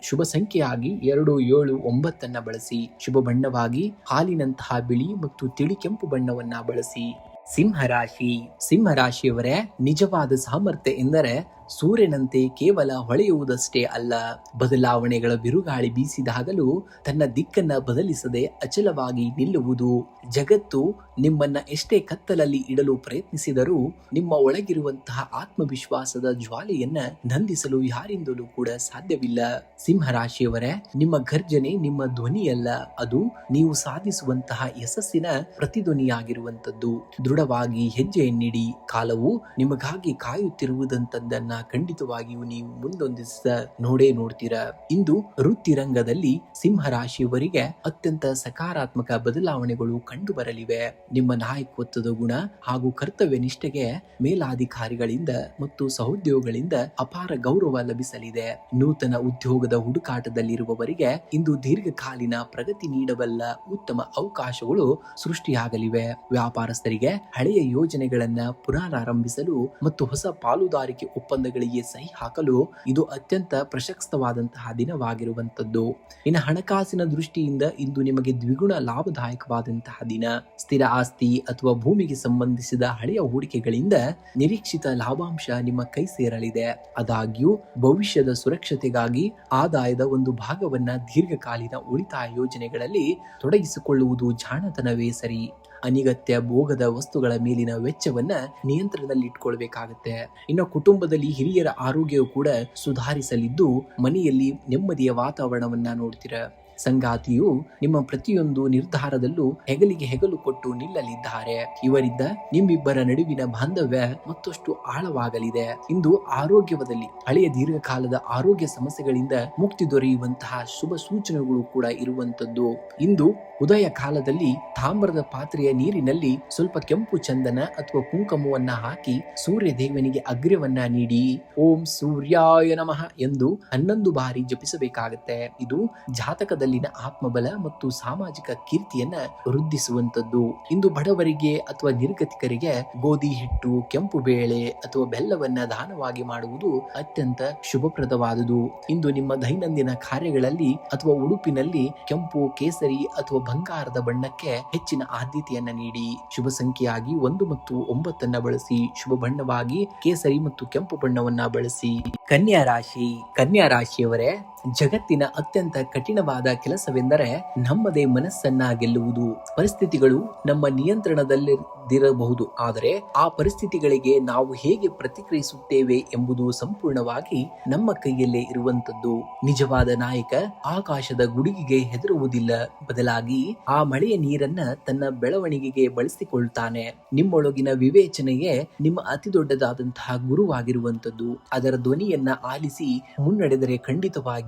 ಶುಭ ಸಂಖ್ಯೆಯಾಗಿ 2, 7, 9 ಬಳಸಿ. ಶುಭ ಬಣ್ಣವಾಗಿ ಹಾಲಿನಂತಹ ಬಿಳಿ ಮತ್ತು ತಿಳಿ ಕೆಂಪು ಬಣ್ಣವನ್ನ ಬಳಸಿ. ಸಿಂಹರಾಶಿ. ಸಿಂಹರಾಶಿಯವರೇ, ನಿಜವಾದ ಸಾಮರ್ಥ್ಯ ಎಂದರೆ ಸೂರ್ಯನಂತೆ ಕೇವಲ ಹೊಳೆಯುವುದಷ್ಟೇ ಅಲ್ಲ, ಬದಲಾವಣೆಗಳ ಬಿರುಗಾಳಿ ಬೀಸಿದಾಗಲೂ ತನ್ನ ದಿಕ್ಕನ್ನ ಬದಲಿಸದೆ ಅಚಲವಾಗಿ ನಿಲ್ಲುವುದು. ಜಗತ್ತು ನಿಮ್ಮನ್ನ ಎಷ್ಟೇ ಕತ್ತಲಲ್ಲಿ ಇಡಲು ಪ್ರಯತ್ನಿಸಿದರೂ ನಿಮ್ಮ ಒಳಗಿರುವಂತಹ ಆತ್ಮವಿಶ್ವಾಸದ ಜ್ವಾಲೆಯನ್ನ ನಂದಿಸಲು ಯಾರಿಂದಲೂ ಕೂಡ ಸಾಧ್ಯವಿಲ್ಲ. ಸಿಂಹರಾಶಿಯವರೇ, ನಿಮ್ಮ ಗರ್ಜನೆ ನಿಮ್ಮ ಧ್ವನಿಯಲ್ಲ, ಅದು ನೀವು ಸಾಧಿಸುವಂತಹ ಯಶಸ್ಸಿನ ಪ್ರತಿಧ್ವನಿಯಾಗಿರುವಂತದ್ದು. ದೃಢವಾಗಿ ಹೆಜ್ಜೆಯನ್ನಿಡಿ, ಕಾಲವು ನಿಮಗಾಗಿ ಕಾಯುತ್ತಿರುವುದಂತದ್ದನ್ನ ಖಂಡಿತವಾಗಿಯೂ ನೀವು ಮುಂದೊಂದಿಸ ನೋಡ್ತೀರಾ. ಇಂದು ವೃತ್ತಿ ರಂಗದಲ್ಲಿ ಸಿಂಹರಾಶಿಯವರಿಗೆ ಅತ್ಯಂತ ಸಕಾರಾತ್ಮಕ ಬದಲಾವಣೆಗಳು ಕಂಡು ಬರಲಿವೆ. ನಿಮ್ಮ ನಾಯಕತ್ವದ ಗುಣ ಹಾಗೂ ಕರ್ತವ್ಯ ನಿಷ್ಠೆಗೆ ಮೇಲಾಧಿಕಾರಿಗಳಿಂದ ಮತ್ತು ಸಹೋದ್ಯೋಗಿಗಳಿಂದ ಅಪಾರ ಗೌರವ ಲಭಿಸಲಿದೆ. ನೂತನ ಉದ್ಯೋಗದ ಹುಡುಕಾಟದಲ್ಲಿರುವವರಿಗೆ ಇಂದು ದೀರ್ಘಕಾಲೀನ ಪ್ರಗತಿ ನೀಡಬಲ್ಲ ಉತ್ತಮ ಅವಕಾಶಗಳು ಸೃಷ್ಟಿಯಾಗಲಿವೆ. ವ್ಯಾಪಾರಸ್ಥರಿಗೆ ಹಳೆಯ ಯೋಜನೆಗಳನ್ನ ಪುನರಾರಂಭಿಸಲು ಮತ್ತು ಹೊಸ ಪಾಲುದಾರಿಕೆ ಒಪ್ಪಂದಗಳಿಗೆ ಸಹಿ ಹಾಕಲು ಇದು ಅತ್ಯಂತ ಪ್ರಶಸ್ತವಾದಂತಹ ದಿನವಾಗಿರುವಂತದ್ದು. ಇನ್ನು ಹಣಕಾಸಿನ ದೃಷ್ಟಿಯಿಂದ ಇಂದು ನಿಮಗೆ ದ್ವಿಗುಣ ಲಾಭದಾಯಕವಾದಂತಹ ದಿನ. ಸ್ಥಿರ ಆಸ್ತಿ ಅಥವಾ ಭೂಮಿಗೆ ಸಂಬಂಧಿಸಿದ ಹಳೆಯ ಹೂಡಿಕೆಗಳಿಂದ ನಿರೀಕ್ಷಿತ ಲಾಭಾಂಶ ನಿಮ್ಮ ಕೈ ಸೇರಲಿದೆ. ಆದಾಗ್ಯೂ ಭವಿಷ್ಯದ ಸುರಕ್ಷತೆಗಾಗಿ ಆದಾಯದ ಒಂದು ಭಾಗವನ್ನ ದೀರ್ಘಕಾಲೀನ ಉಳಿತಾಯ ಯೋಜನೆಗಳಲ್ಲಿ ತೊಡಗಿಸಿಕೊಳ್ಳುವುದು ಜಾಣತನವೇ ಸರಿ. ಅನಗತ್ಯ ಭೋಗದ ವಸ್ತುಗಳ ಮೇಲಿನ ವೆಚ್ಚವನ್ನ ನಿಯಂತ್ರಣದಲ್ಲಿಟ್ಕೊಳ್ಬೇಕಾಗತ್ತೆ. ಇನ್ನು ಕುಟುಂಬದಲ್ಲಿ ಹಿರಿಯರ ಆರೋಗ್ಯವು ಕೂಡ ಸುಧಾರಿಸಲಿದ್ದು ಮನೆಯಲ್ಲಿ ನೆಮ್ಮದಿಯ ವಾತಾವರಣವನ್ನ ನೋಡ್ತೀರಾ. ಸಂಗಾತಿಯು ನಿಮ್ಮ ಪ್ರತಿಯೊಂದು ನಿರ್ಧಾರದಲ್ಲೂ ಹೆಗಲಿಗೆ ಹೆಗಲು ಕೊಟ್ಟು ನಿಲ್ಲಲಿದ್ದಾರೆ. ಇವರಿಂದ ನಿಮ್ಮಿಬ್ಬರ ನಡುವಿನ ಬಾಂಧವ್ಯ ಮತ್ತಷ್ಟು ಆಳವಾಗಲಿದೆ. ಇಂದು ಆರೋಗ್ಯದಲ್ಲಿ ಹಳೆಯ ದೀರ್ಘಕಾಲದ ಆರೋಗ್ಯ ಸಮಸ್ಯೆಗಳಿಂದ ಮುಕ್ತಿ ದೊರೆಯುವಂತಹ ಶುಭ ಸೂಚನೆಗಳು ಕೂಡ ಇರುವಂತದ್ದು. ಇಂದು ಉದಯ ಕಾಲದಲ್ಲಿ ತಾಮ್ರದ ಪಾತ್ರೆಯ ನೀರಿನಲ್ಲಿ ಸ್ವಲ್ಪ ಕೆಂಪು ಚಂದನ ಅಥವಾ ಕುಂಕುಮವನ್ನ ಹಾಕಿ ಸೂರ್ಯ ದೇವನಿಗೆ ಅಗ್ರ್ಯವನ್ನ ನೀಡಿ ಓಂ ಸೂರ್ಯಾಯ ನಮಃ ಎಂದು 11 ಬಾರಿ ಜಪಿಸಬೇಕಾಗತ್ತೆ. ಇದು ಜಾತಕದಲ್ಲಿನ ಆತ್ಮಬಲ ಮತ್ತು ಸಾಮಾಜಿಕ ಕೀರ್ತಿಯನ್ನ ವೃದ್ಧಿಸುವಂತದ್ದು. ಇಂದು ಬಡವರಿಗೆ ಅಥವಾ ನಿರ್ಗತಿಕರಿಗೆ ಗೋಧಿ ಹಿಟ್ಟು, ಕೆಂಪು ಬೇಳೆ ಅಥವಾ ಬೆಲ್ಲವನ್ನ ದಾನವಾಗಿ ಮಾಡುವುದು ಅತ್ಯಂತ ಶುಭಪ್ರದವಾದುದು. ಇಂದು ನಿಮ್ಮ ದೈನಂದಿನ ಕಾರ್ಯಗಳಲ್ಲಿ ಅಥವಾ ಉಡುಪಿನಲ್ಲಿ ಕೆಂಪು, ಕೇಸರಿ ಅಥವಾ ಬಂಗಾರದ ಬಣ್ಣಕ್ಕೆ ಹೆಚ್ಚಿನ ಆದ್ಯತೆಯನ್ನ ನೀಡಿ. ಶುಭ ಸಂಖ್ಯೆಯಾಗಿ 1 ಮತ್ತು 9 ಬಳಸಿ. ಶುಭ ಬಣ್ಣವಾಗಿ ಕೇಸರಿ ಮತ್ತು ಕೆಂಪು ಬಣ್ಣವನ್ನ ಬಳಸಿ. ಕನ್ಯಾ ರಾಶಿ. ಕನ್ಯಾ ರಾಶಿಯವರೇ, ಜಗತ್ತಿನ ಅತ್ಯಂತ ಕಠಿಣವಾದ ಕೆಲಸವೆಂದರೆ ನಮ್ಮದೇ ಮನಸ್ಸನ್ನ ಗೆಲ್ಲುವುದು. ಪರಿಸ್ಥಿತಿಗಳು ನಮ್ಮ ನಿಯಂತ್ರಣದಲ್ಲಿರಬಹುದು, ಆದರೆ ಆ ಪರಿಸ್ಥಿತಿಗಳಿಗೆ ನಾವು ಹೇಗೆ ಪ್ರತಿಕ್ರಿಯಿಸುತ್ತೇವೆ ಎಂಬುದು ಸಂಪೂರ್ಣವಾಗಿ ನಮ್ಮ ಕೈಯಲ್ಲೇ ಇರುವಂತದ್ದು. ನಿಜವಾದ ನಾಯಕ ಆಕಾಶದ ಗುಡುಗಿಗೆ ಹೆದರುವುದಿಲ್ಲ, ಬದಲಾಗಿ ಆ ಮಳೆಯ ನೀರನ್ನ ತನ್ನ ಬೆಳವಣಿಗೆಗೆ ಬಳಸಿಕೊಳ್ತಾನೆ. ನಿಮ್ಮೊಳಗಿನ ವಿವೇಚನೆಯೇ ನಿಮ್ಮ ಅತಿ ದೊಡ್ಡದಾದಂತಹ ಗುರುವಾಗಿರುವಂತದ್ದು. ಅದರ ಧ್ವನಿಯನ್ನ ಆಲಿಸಿ ಮುನ್ನಡೆದರೆ ಖಂಡಿತವಾಗಿ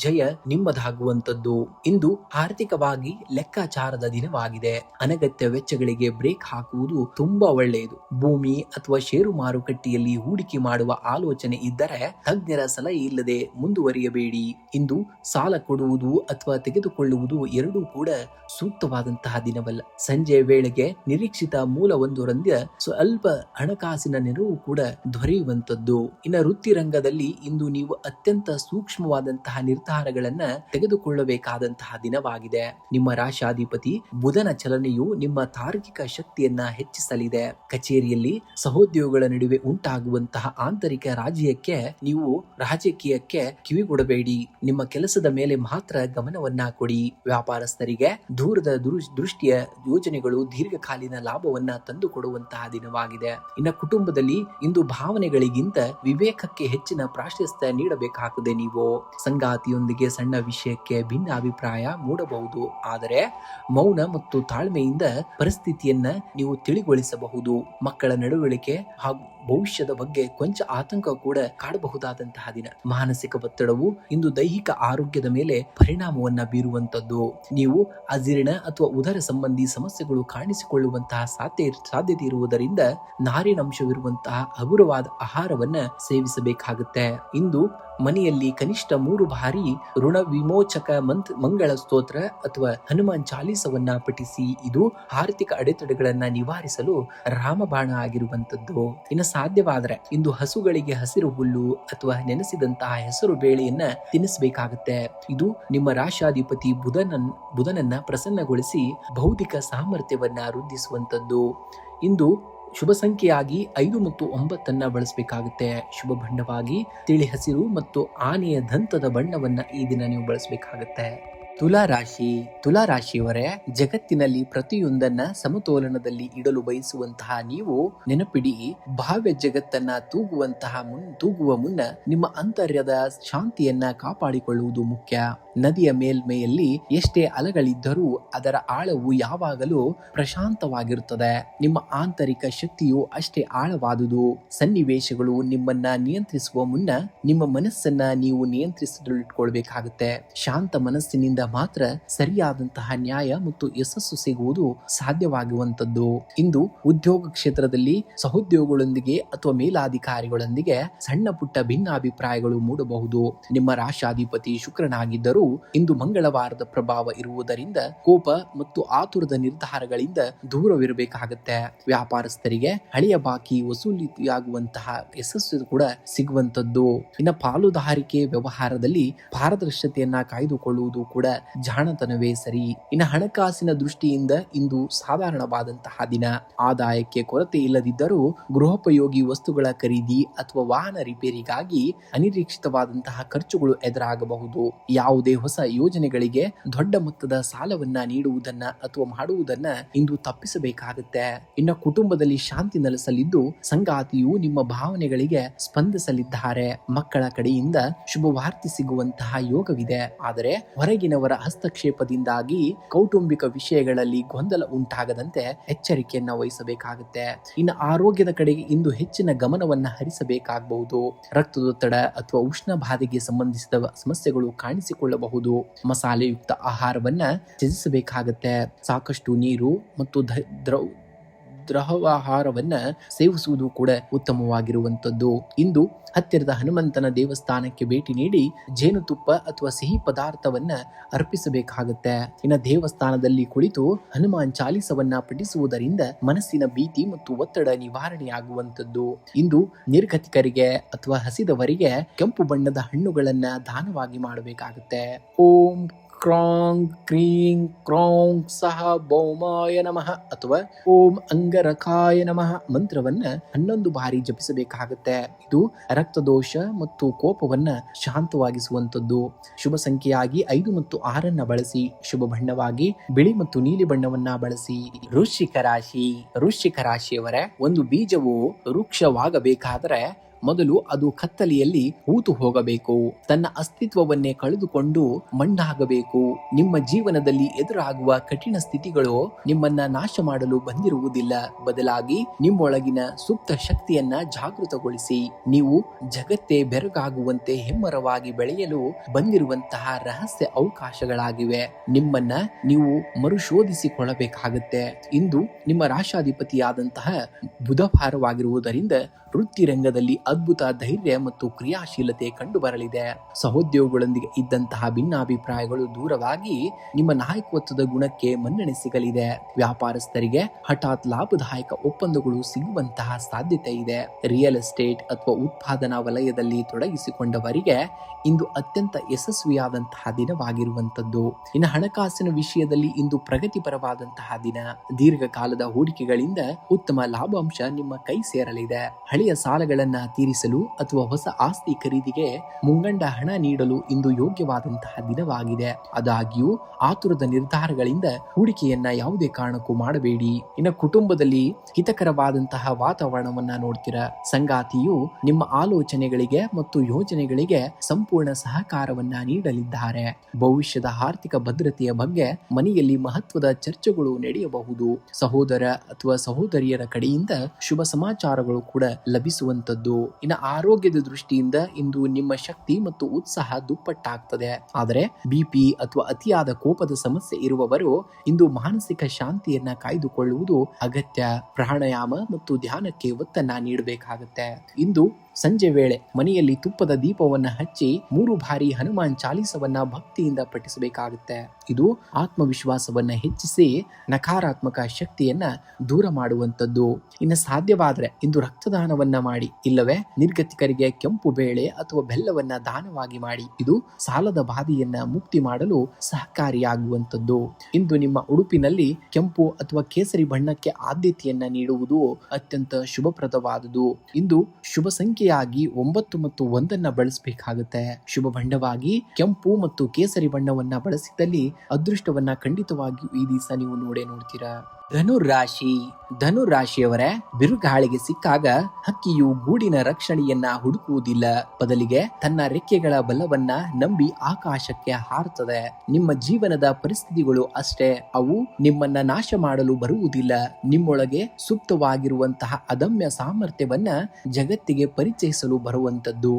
ಜಯ ನಿಮ್ಮದಾಗುವಂತದ್ದು. ಇಂದು ಆರ್ಥಿಕವಾಗಿ ಲೆಕ್ಕಾಚಾರದ ದಿನವಾಗಿದೆ. ಅನಗತ್ಯ ವೆಚ್ಚಗಳಿಗೆ ಬ್ರೇಕ್ ಹಾಕುವುದು ತುಂಬಾ ಒಳ್ಳೆಯದು. ಭೂಮಿ ಅಥವಾ ಷೇರು ಮಾರುಕಟ್ಟೆಯಲ್ಲಿ ಹೂಡಿಕೆ ಮಾಡುವ ಆಲೋಚನೆ ಇದ್ದರೆ ತಜ್ಞರ ಸಲಹೆ ಇಲ್ಲದೆ ಮುಂದುವರಿಯಬೇಡಿ. ಇಂದು ಸಾಲ ಕೊಡುವುದು ಅಥವಾ ತೆಗೆದುಕೊಳ್ಳುವುದು ಎರಡೂ ಕೂಡ ಸೂಕ್ತವಾದಂತಹ ದಿನವಲ್ಲ. ಸಂಜೆಯ ವೇಳೆಗೆ ನಿರೀಕ್ಷಿತ ಮೂಲವೊಂದರಿಂದ ಸ್ವಲ್ಪ ಹಣಕಾಸಿನ ನೆರವು ಕೂಡ ದೊರೆಯುವಂತದ್ದು. ಇನ್ನು ವೃತ್ತಿ ರಂಗದಲ್ಲಿ ಇಂದು ನೀವು ಅತ್ಯಂತ ಸೂಕ್ಷ್ಮವಾದಂತಹ ನಿರ್ಧಾರಗಳನ್ನ ತೆಗೆದುಕೊಳ್ಳಬೇಕಾದಂತಹ ದಿನವಾಗಿದೆ. ನಿಮ್ಮ ರಾಶಾಧಿಪತಿ ಬುಧನ ಚಲನೆಯು ನಿಮ್ಮ ತಾರ್ಕಿಕ ಶಕ್ತಿಯನ್ನ ಹೆಚ್ಚಿಸಲಿದೆ. ಕಚೇರಿಯಲ್ಲಿ ಸಹೋದ್ಯೋಗಿಗಳ ನಡುವೆ ಉಂಟಾಗುವಂತಹ ಆಂತರಿಕ ರಾಜಕೀಯಕ್ಕೆ ಕಿವಿಗೊಡಬೇಡಿ. ನಿಮ್ಮ ಕೆಲಸದ ಮೇಲೆ ಮಾತ್ರ ಗಮನವನ್ನ ಕೊಡಿ. ವ್ಯಾಪಾರಸ್ಥರಿಗೆ ದೂರದ ದೃಷ್ಟಿಯ ಯೋಜನೆಗಳು ದೀರ್ಘಕಾಲೀನ ಲಾಭವನ್ನ ತಂದುಕೊಡುವಂತಹ ದಿನವಾಗಿದೆ. ಇನ್ನು ಕುಟುಂಬದಲ್ಲಿ ಇಂದು ಭಾವನೆಗಳಿಗಿಂತ ವಿವೇಕಕ್ಕೆ ಹೆಚ್ಚಿನ ಪ್ರಾಶಸ್ತ್ಯ ನೀಡಬೇಕಾಗಿದೆ. ನೀವು ಸಂಗಾತಿಯೊಂದಿಗೆ ಸಣ್ಣ ವಿಷಯಕ್ಕೆ ಭಿನ್ನ ಅಭಿಪ್ರಾಯ ಮೂಡಬಹುದು, ಆದರೆ ಮೌನ ಮತ್ತು ತಾಳ್ಮೆಯಿಂದ ಪರಿಸ್ಥಿತಿಯನ್ನ ನೀವು ತಿಳಿಗೊಳಿಸಬಹುದು. ಮಕ್ಕಳ ನಡವಳಿಕೆ ಹಾಗೂ ಭವಿಷ್ಯದ ಬಗ್ಗೆ ಕೊಂಚ ಆತಂಕ ಕೂಡ ಕಾಡಬಹುದಾದಂತಹ ದಿನ. ಮಾನಸಿಕ ಒತ್ತಡವು ಇಂದು ದೈಹಿಕ ಆರೋಗ್ಯದ ಮೇಲೆ ಪರಿಣಾಮವನ್ನ ಬೀರುವಂತದ್ದು. ನೀವು ಅಜೀರ್ಣ ಅಥವಾ ಉದರ ಸಂಬಂಧಿ ಸಮಸ್ಯೆಗಳು ಕಾಣಿಸಿಕೊಳ್ಳುವಂತಹ ಸಾಧ್ಯತೆ ಇರುವುದರಿಂದ ನಾರಿನಂಶವಿರುವಂತಹ ಹಗುರವಾದ ಆಹಾರವನ್ನ ಸೇವಿಸಬೇಕಾಗುತ್ತೆ. ಇಂದು ಮನೆಯಲ್ಲಿ ಕನಿಷ್ಠ 3 ಬಾರಿ ಋಣ ವಿಮೋಚಕ ಮಂಗಳ ಸ್ತೋತ್ರ ಅಥವಾ ಹನುಮಾನ್ ಚಾಲೀಸವನ್ನ ಪಠಿಸಿ. ಇದು ಆರ್ಥಿಕ ಅಡೆತಡೆಗಳನ್ನ ನಿವಾರಿಸಲು ರಾಮಬಾಣ ಆಗಿರುವಂತದ್ದು. ಇನ್ನು ಸಾಧ್ಯವಾದರೆ ಇಂದು ಹಸುಗಳಿಗೆ ಹಸಿರು ಹುಲ್ಲು ಅಥವಾ ನೆನೆಸಿದಂತಹ ಹೆಸರು ಬೇಳೆಯನ್ನ ತಿನ್ನಿಸಬೇಕಾಗುತ್ತೆ. ಇದು ನಿಮ್ಮ ರಾಶಾಧಿಪತಿ ಬುಧನನ್ನ ಪ್ರಸನ್ನಗೊಳಿಸಿ ಬೌದ್ಧಿಕ ಸಾಮರ್ಥ್ಯವನ್ನ ವೃದ್ಧಿಸುವಂತದ್ದು. ಇಂದು ಶುಭ ಸಂಖ್ಯೆಯಾಗಿ 5 ಮತ್ತು 9 ಬಳಸಬೇಕಾಗುತ್ತೆ. ಶುಭ ಬಣ್ಣವಾಗಿ ತಿಳಿ ಹಸಿರು ಮತ್ತು ಆನೆಯ ದಂತದ ಬಣ್ಣವನ್ನ ಈ ದಿನ ನೀವು ಬಳಸಬೇಕಾಗುತ್ತೆ. ತುಲಾರಾಶಿಯವರೇ, ಜಗತ್ತಿನಲ್ಲಿ ಪ್ರತಿಯೊಂದನ್ನ ಸಮತೋಲನದಲ್ಲಿ ಇಡಲು ಬಯಸುವಂತಹ ನೀವು ನೆನಪಿಡಿ, ಭಾವ್ಯ ಜಗತ್ತನ್ನ ತೂಗುವ ಮುನ್ನ ನಿಮ್ಮ ಅಂತರ್ಯದ ಶಾಂತಿಯನ್ನ ಕಾಪಾಡಿಕೊಳ್ಳುವುದು ಮುಖ್ಯ. ನದಿಯ ಮೇಲ್ಮೆಯಲ್ಲಿ ಎಷ್ಟೇ ಅಲೆಗಳಿದ್ದರೂ ಅದರ ಆಳವು ಯಾವಾಗಲೂ ಪ್ರಶಾಂತವಾಗಿರುತ್ತದೆ. ನಿಮ್ಮ ಆಂತರಿಕ ಶಕ್ತಿಯು ಅಷ್ಟೇ ಆಳವಾದುದು. ಸನ್ನಿವೇಶಗಳು ನಿಮ್ಮನ್ನ ನಿಯಂತ್ರಿಸುವ ಮುನ್ನ ನಿಮ್ಮ ಮನಸ್ಸನ್ನ ನೀವು ನಿಯಂತ್ರಿಸಿಕೊಳ್ಳಬೇಕಾಗುತ್ತೆ. ಶಾಂತ ಮನಸ್ಸಿನಿಂದ ಮಾತ್ರ ಸರಿಯಾದಂತಹ ನ್ಯಾಯ ಮತ್ತು ಯಶಸ್ಸು ಸಿಗುವುದು ಸಾಧ್ಯವಾಗುವಂತದ್ದು. ಇಂದು ಉದ್ಯೋಗ ಕ್ಷೇತ್ರದಲ್ಲಿ ಸಹೋದ್ಯೋಗಿಗಳೊಂದಿಗೆ ಅಥವಾ ಮೇಲಾಧಿಕಾರಿಗಳೊಂದಿಗೆ ಸಣ್ಣ ಪುಟ್ಟ ಭಿನ್ನಾಭಿಪ್ರಾಯಗಳು ಮೂಡಬಹುದು. ನಿಮ್ಮ ರಾಶಾಧಿಪತಿ ಶುಕ್ರನಾಗಿದ್ದರೂ ಇಂದು ಮಂಗಳವಾರದ ಪ್ರಭಾವ ಇರುವುದರಿಂದ ಕೋಪ ಮತ್ತು ಆತುರದ ನಿರ್ಧಾರಗಳಿಂದ ದೂರವಿರಬೇಕಾಗುತ್ತೆ. ವ್ಯಾಪಾರಸ್ಥರಿಗೆ ಹಳೆಯ ಬಾಕಿ ವಸೂಲಿಯಾಗುವಂತಹ ಯಶಸ್ಸು ಕೂಡ ಸಿಗುವಂತದ್ದು. ಇನ್ನು ಪಾಲುದಾರಿಕೆ ವ್ಯವಹಾರದಲ್ಲಿ ಪಾರದರ್ಶತೆಯನ್ನ ಕಾಯ್ದುಕೊಳ್ಳುವುದು ಕೂಡ ಜಾಣತನವೇ ಸರಿ. ಇನ್ನು ಹಣಕಾಸಿನ ದೃಷ್ಟಿಯಿಂದ ಇಂದು ಸಾಧಾರಣವಾದಂತಹ ದಿನ. ಆದಾಯಕ್ಕೆ ಕೊರತೆ ಇಲ್ಲದಿದ್ದರೂ ಗೃಹೋಪಯೋಗಿ ವಸ್ತುಗಳ ಖರೀದಿ ಅಥವಾ ವಾಹನ ರಿಪೇರಿಗಾಗಿ ಅನಿರೀಕ್ಷಿತವಾದಂತಹ ಖರ್ಚುಗಳು ಎದುರಾಗಬಹುದು. ಯಾವುದೇ ಹೊಸ ಯೋಜನೆಗಳಿಗೆ ದೊಡ್ಡ ಮೊತ್ತದ ಸಾಲವನ್ನ ನೀಡುವುದನ್ನ ಅಥವಾ ಮಾಡುವುದನ್ನ ಇಂದು ತಪ್ಪಿಸಬೇಕಾಗುತ್ತೆ. ಇನ್ನು ಕುಟುಂಬದಲ್ಲಿ ಶಾಂತಿ ನೆಲೆಸಲಿದ್ದು ಸಂಗಾತಿಯು ನಿಮ್ಮ ಭಾವನೆಗಳಿಗೆ ಸ್ಪಂದಿಸಲಿದ್ದಾರೆ. ಮಕ್ಕಳ ಕಡೆಯಿಂದ ಶುಭವಾರ್ತೆ ಸಿಗುವಂತಹ ಯೋಗವಿದೆ, ಆದರೆ ಹೊರಗಿನವರ ಹಸ್ತಕ್ಷೇಪದಿಂದಾಗಿ ಕೌಟುಂಬಿಕ ವಿಷಯಗಳಲ್ಲಿ ಗೊಂದಲ ಉಂಟಾಗದಂತೆ ಎಚ್ಚರಿಕೆಯನ್ನ ವಹಿಸಬೇಕಾಗುತ್ತೆ. ಇನ್ನು ಆರೋಗ್ಯದ ಕಡೆಗೆ ಇಂದು ಹೆಚ್ಚಿನ ಗಮನವನ್ನ ಹರಿಸಬೇಕಾಗಬಹುದು. ರಕ್ತದೊತ್ತಡ ಅಥವಾ ಉಷ್ಣ ಬಾಧೆಗೆ ಸಂಬಂಧಿಸಿದ ಸಮಸ್ಯೆಗಳು ಕಾಣಿಸಿಕೊಳ್ಳಬಹುದು. ಮಸಾಲೆಯುಕ್ತ ಆಹಾರವನ್ನ ತ್ಯಜಿಸಬೇಕಾಗತ್ತೆ. ಸಾಕಷ್ಟು ನೀರು ಮತ್ತು ದ್ರವಾಹಾರವನ್ನ ಸೇವಿಸುವುದು ಕೂಡ ಉತ್ತಮವಾಗಿರುವಂತದ್ದು. ಇಂದು ಹತ್ತಿರದ ಹನುಮಂತನ ದೇವಸ್ಥಾನಕ್ಕೆ ಭೇಟಿ ನೀಡಿ ಜೇನುತುಪ್ಪ ಅಥವಾ ಸಿಹಿ ಪದಾರ್ಥವನ್ನ ಅರ್ಪಿಸಬೇಕಾಗುತ್ತೆ. ಇನ್ನು ದೇವಸ್ಥಾನದಲ್ಲಿ ಕುಳಿತು ಹನುಮಾನ್ ಚಾಲೀಸವನ್ನ ಪಠಿಸುವುದರಿಂದ ಮನಸ್ಸಿನ ಭೀತಿ ಮತ್ತು ಒತ್ತಡ ನಿವಾರಣೆಯಾಗುವಂತದ್ದು. ಇಂದು ನಿರ್ಗತಿಕರಿಗೆ ಅಥವಾ ಹಸಿದವರಿಗೆ ಕೆಂಪು ಬಣ್ಣದ ಹಣ್ಣುಗಳನ್ನ ದಾನವಾಗಿ ಮಾಡಬೇಕಾಗುತ್ತೆ. ಓಂ ಕ್ರಾಂ ಕ್ರೀಂ ಕ್ರೌಂ ಸಹ ಭೌಮಾಯ ನಮಃ ಅಥವಾ ಓಂ ಅಂಗರಕಾಯ ನಮಃ ಮಂತ್ರವನ್ನ 11 ಬಾರಿ ಜಪಿಸಬೇಕಾಗುತ್ತೆ. ಇದು ರಕ್ತದೋಷ ಮತ್ತು ಕೋಪವನ್ನ ಶಾಂತವಾಗಿಸುವಂತದ್ದು. ಶುಭ ಸಂಖ್ಯೆಯಾಗಿ 5 ಮತ್ತು 6 ಬಳಸಿ. ಶುಭ ಬಣ್ಣವಾಗಿ ಬಿಳಿ ಮತ್ತು ನೀಲಿ ಬಣ್ಣವನ್ನ ಬಳಸಿ. ವೃಶ್ಚಿಕ ರಾಶಿಯವರೇ, ಒಂದು ಬೀಜವು ವೃಕ್ಷವಾಗಬೇಕಾದರೆ ಮೊದಲು ಅದು ಕತ್ತಲೆಯಲ್ಲಿ ಹೂತು ಹೋಗಬೇಕು. ತನ್ನ ಅಸ್ತಿತ್ವವನ್ನೇ ಕಳೆದುಕೊಂಡು ಮಣ್ಣಾಗಬೇಕು. ನಿಮ್ಮ ಜೀವನದಲ್ಲಿ ಎದುರಾಗುವ ಕಠಿಣ ಸ್ಥಿತಿಗಳು ನಿಮ್ಮನ್ನ ನಾಶ ಮಾಡಲು ಬಂದಿರುವುದಿಲ್ಲ, ಬದಲಾಗಿ ನಿಮ್ಮೊಳಗಿನ ಸುಪ್ತ ಶಕ್ತಿಯನ್ನ ಜಾಗೃತಗೊಳಿಸಿ ನೀವು ಜಗತ್ತೇ ಬೆರಗಾಗುವಂತೆ ಹೆಮ್ಮರವಾಗಿ ಬೆಳೆಯಲು ಬಂದಿರುವಂತಹ ರಹಸ್ಯ ಅವಕಾಶಗಳಾಗಿವೆ. ನಿಮ್ಮನ್ನ ನೀವು ಮರುಶೋಧಿಸಿಕೊಳ್ಳಬೇಕಾಗತ್ತೆ. ಇಂದು ನಿಮ್ಮ ರಾಶಾಧಿಪತಿಯಾದಂತಹ ಬುಧವಾರವಾಗಿರುವುದರಿಂದ ವೃತ್ತಿ ರಂಗದಲ್ಲಿ ಅದ್ಭುತ ಧೈರ್ಯ ಮತ್ತು ಕ್ರಿಯಾಶೀಲತೆ ಕಂಡು ಬರಲಿದೆ. ಸಹೋದ್ಯೋಗಿಗಳೊಂದಿಗೆ ಇದ್ದಂತಹ ಭಿನ್ನಾಭಿಪ್ರಾಯಗಳು ದೂರವಾಗಿ ನಿಮ್ಮ ನಾಯಕತ್ವದ ಗುಣಕ್ಕೆ ಮನ್ನಣೆ ಸಿಗಲಿದೆ. ವ್ಯಾಪಾರಸ್ಥರಿಗೆ ಹಠಾತ್ ಲಾಭದಾಯಕ ಒಪ್ಪಂದಗಳು ಸಿಗುವಂತಹ ಸಾಧ್ಯತೆ ಇದೆ. ರಿಯಲ್ ಎಸ್ಟೇಟ್ ಅಥವಾ ಉತ್ಪಾದನಾ ವಲಯದಲ್ಲಿ ತೊಡಗಿಸಿಕೊಂಡವರಿಗೆ ಇಂದು ಅತ್ಯಂತ ಯಶಸ್ವಿಯಾದಂತಹ ದಿನವಾಗಿರುವಂತದ್ದು. ಇನ್ನು ಹಣಕಾಸಿನ ವಿಷಯದಲ್ಲಿ ಇಂದು ಪ್ರಗತಿಪರವಾದಂತಹ ದಿನ. ದೀರ್ಘಕಾಲದ ಹೂಡಿಕೆಗಳಿಂದ ಉತ್ತಮ ಲಾಭಾಂಶ ನಿಮ್ಮ ಕೈ ಸೇರಲಿದೆ. ಹಳೆಯ ಸಾಲಗಳನ್ನ ತೀರಿಸಲು ಅಥವಾ ಹೊಸ ಆಸ್ತಿ ಖರೀದಿಗೆ ಮುಂಗಂಡ ಹಣ ನೀಡಲು ಇಂದು ಯೋಗ್ಯವಾದಂತಹ ದಿನವಾಗಿದೆ. ಆದಾಗ್ಯೂ ಆತುರದ ನಿರ್ಧಾರಗಳಿಂದ ಹೂಡಿಕೆಯನ್ನ ಯಾವುದೇ ಕಾರಣಕ್ಕೂ ಮಾಡಬೇಡಿ. ಇನ್ನು ಕುಟುಂಬದಲ್ಲಿ ಹಿತಕರವಾದಂತಹ ವಾತಾವರಣವನ್ನ ನೋಡ್ತೀರಾ. ಸಂಗಾತಿಯು ನಿಮ್ಮ ಆಲೋಚನೆಗಳಿಗೆ ಮತ್ತು ಯೋಜನೆಗಳಿಗೆ ಸಂಪೂರ್ಣ ಸಹಕಾರವನ್ನ ನೀಡಲಿದ್ದಾರೆ. ಭವಿಷ್ಯದ ಆರ್ಥಿಕ ಭದ್ರತೆಯ ಬಗ್ಗೆ ಮನೆಯಲ್ಲಿ ಮಹತ್ವದ ಚರ್ಚೆಗಳು ನಡೆಯಬಹುದು. ಸಹೋದರ ಅಥವಾ ಸಹೋದರಿಯರ ಕಡೆಯಿಂದ ಶುಭ ಸಮಾಚಾರಗಳು ಕೂಡ ಲಭಿಸುವಂತದ್ದು. ಇನ್ನು ಆರೋಗ್ಯದ ದೃಷ್ಟಿಯಿಂದ ಇಂದು ನಿಮ್ಮ ಶಕ್ತಿ ಮತ್ತು ಉತ್ಸಾಹ ದುಪ್ಪಟ್ಟಾಗ್ತದೆ. ಆದರೆ ಬಿಪಿ ಅಥವಾ ಅತಿಯಾದ ಕೋಪದ ಸಮಸ್ಯೆ ಇರುವವರು ಇಂದು ಮಾನಸಿಕ ಶಾಂತಿಯನ್ನ ಕಾಯ್ದುಕೊಳ್ಳುವುದು ಅಗತ್ಯ. ಪ್ರಾಣಾಯಾಮ ಮತ್ತು ಧ್ಯಾನಕ್ಕೆ ಒತ್ತನ್ನ ನೀಡಬೇಕಾಗತ್ತೆ. ಇಂದು ಸಂಜೆ ವೇಳೆ ಮನೆಯಲ್ಲಿ ತುಪ್ಪದ ದೀಪವನ್ನ ಹಚ್ಚಿ 3 ಬಾರಿ ಹನುಮಾನ್ ಚಾಲೀಸವನ್ನ ಭಕ್ತಿಯಿಂದ ಪಠಿಸಬೇಕಾಗುತ್ತೆ. ಇದು ಆತ್ಮವಿಶ್ವಾಸವನ್ನ ಹೆಚ್ಚಿಸಿ ನಕಾರಾತ್ಮಕ ಶಕ್ತಿಯನ್ನ ದೂರ ಮಾಡುವಂತದ್ದು. ಇನ್ನು ಸಾಧ್ಯವಾದ್ರೆ ಇಂದು ರಕ್ತದಾನವನ್ನ ಮಾಡಿ, ಇಲ್ಲವೇ ನಿರ್ಗತಿಕರಿಗೆ ಕೆಂಪು ಬೇಳೆ ಅಥವಾ ಬೆಲ್ಲವನ್ನ ದಾನವಾಗಿ ಮಾಡಿ. ಇದು ಸಾಲದ ಬಾಧೆಯನ್ನ ಮುಕ್ತಿ ಮಾಡಲು ಸಹಕಾರಿಯಾಗುವಂತದ್ದು. ಇಂದು ನಿಮ್ಮ ಉಡುಪಿನಲ್ಲಿ ಕೆಂಪು ಅಥವಾ ಕೇಸರಿ ಬಣ್ಣಕ್ಕೆ ಆದ್ಯತೆಯನ್ನ ನೀಡುವುದು ಅತ್ಯಂತ ಶುಭಪ್ರದವಾದುದು. ಇಂದು ಶುಭ ಸಂಖ್ಯೆಯಾಗಿ 9 ಮತ್ತು 1 ಬಳಸಬೇಕಾಗುತ್ತೆ. ಶುಭ ಬಣ್ಣವಾಗಿ ಕೆಂಪು ಮತ್ತು ಕೇಸರಿ ಬಣ್ಣವನ್ನ ಬಳಸಿದಲ್ಲಿ ಅದೃಷ್ಟವನ್ನ ಖಂಡಿತವಾಗಿಯೂ ಈ ದಿವಸ ನೀವು ನೋಡ್ತೀರಾ. ಧನುರಾಶಿ. ಧನುರಾಶಿಯವರೇ, ಬಿರುಗಾಳಿಗೆ ಸಿಕ್ಕಾಗ ಹಕ್ಕಿಯು ಗೂಡಿನ ರಕ್ಷಣೆಯನ್ನ ಹುಡುಕುವುದಿಲ್ಲ, ಬದಲಿಗೆ ತನ್ನ ರೆಕ್ಕೆಗಳ ಬಲವನ್ನ ನಂಬಿ ಆಕಾಶಕ್ಕೆ ಹಾರುತ್ತದೆ. ನಿಮ್ಮ ಜೀವನದ ಪರಿಸ್ಥಿತಿಗಳು ಅಷ್ಟೇ, ಅವು ನಿಮ್ಮನ್ನ ನಾಶ ಮಾಡಲು ಬರುವುದಿಲ್ಲ. ನಿಮ್ಮೊಳಗೆ ಸುಪ್ತವಾಗಿರುವಂತಹ ಅದಮ್ಯ ಸಾಮರ್ಥ್ಯವನ್ನ ಜಗತ್ತಿಗೆ ಪರಿಚಯಿಸಲು ಬರುವಂತದ್ದು.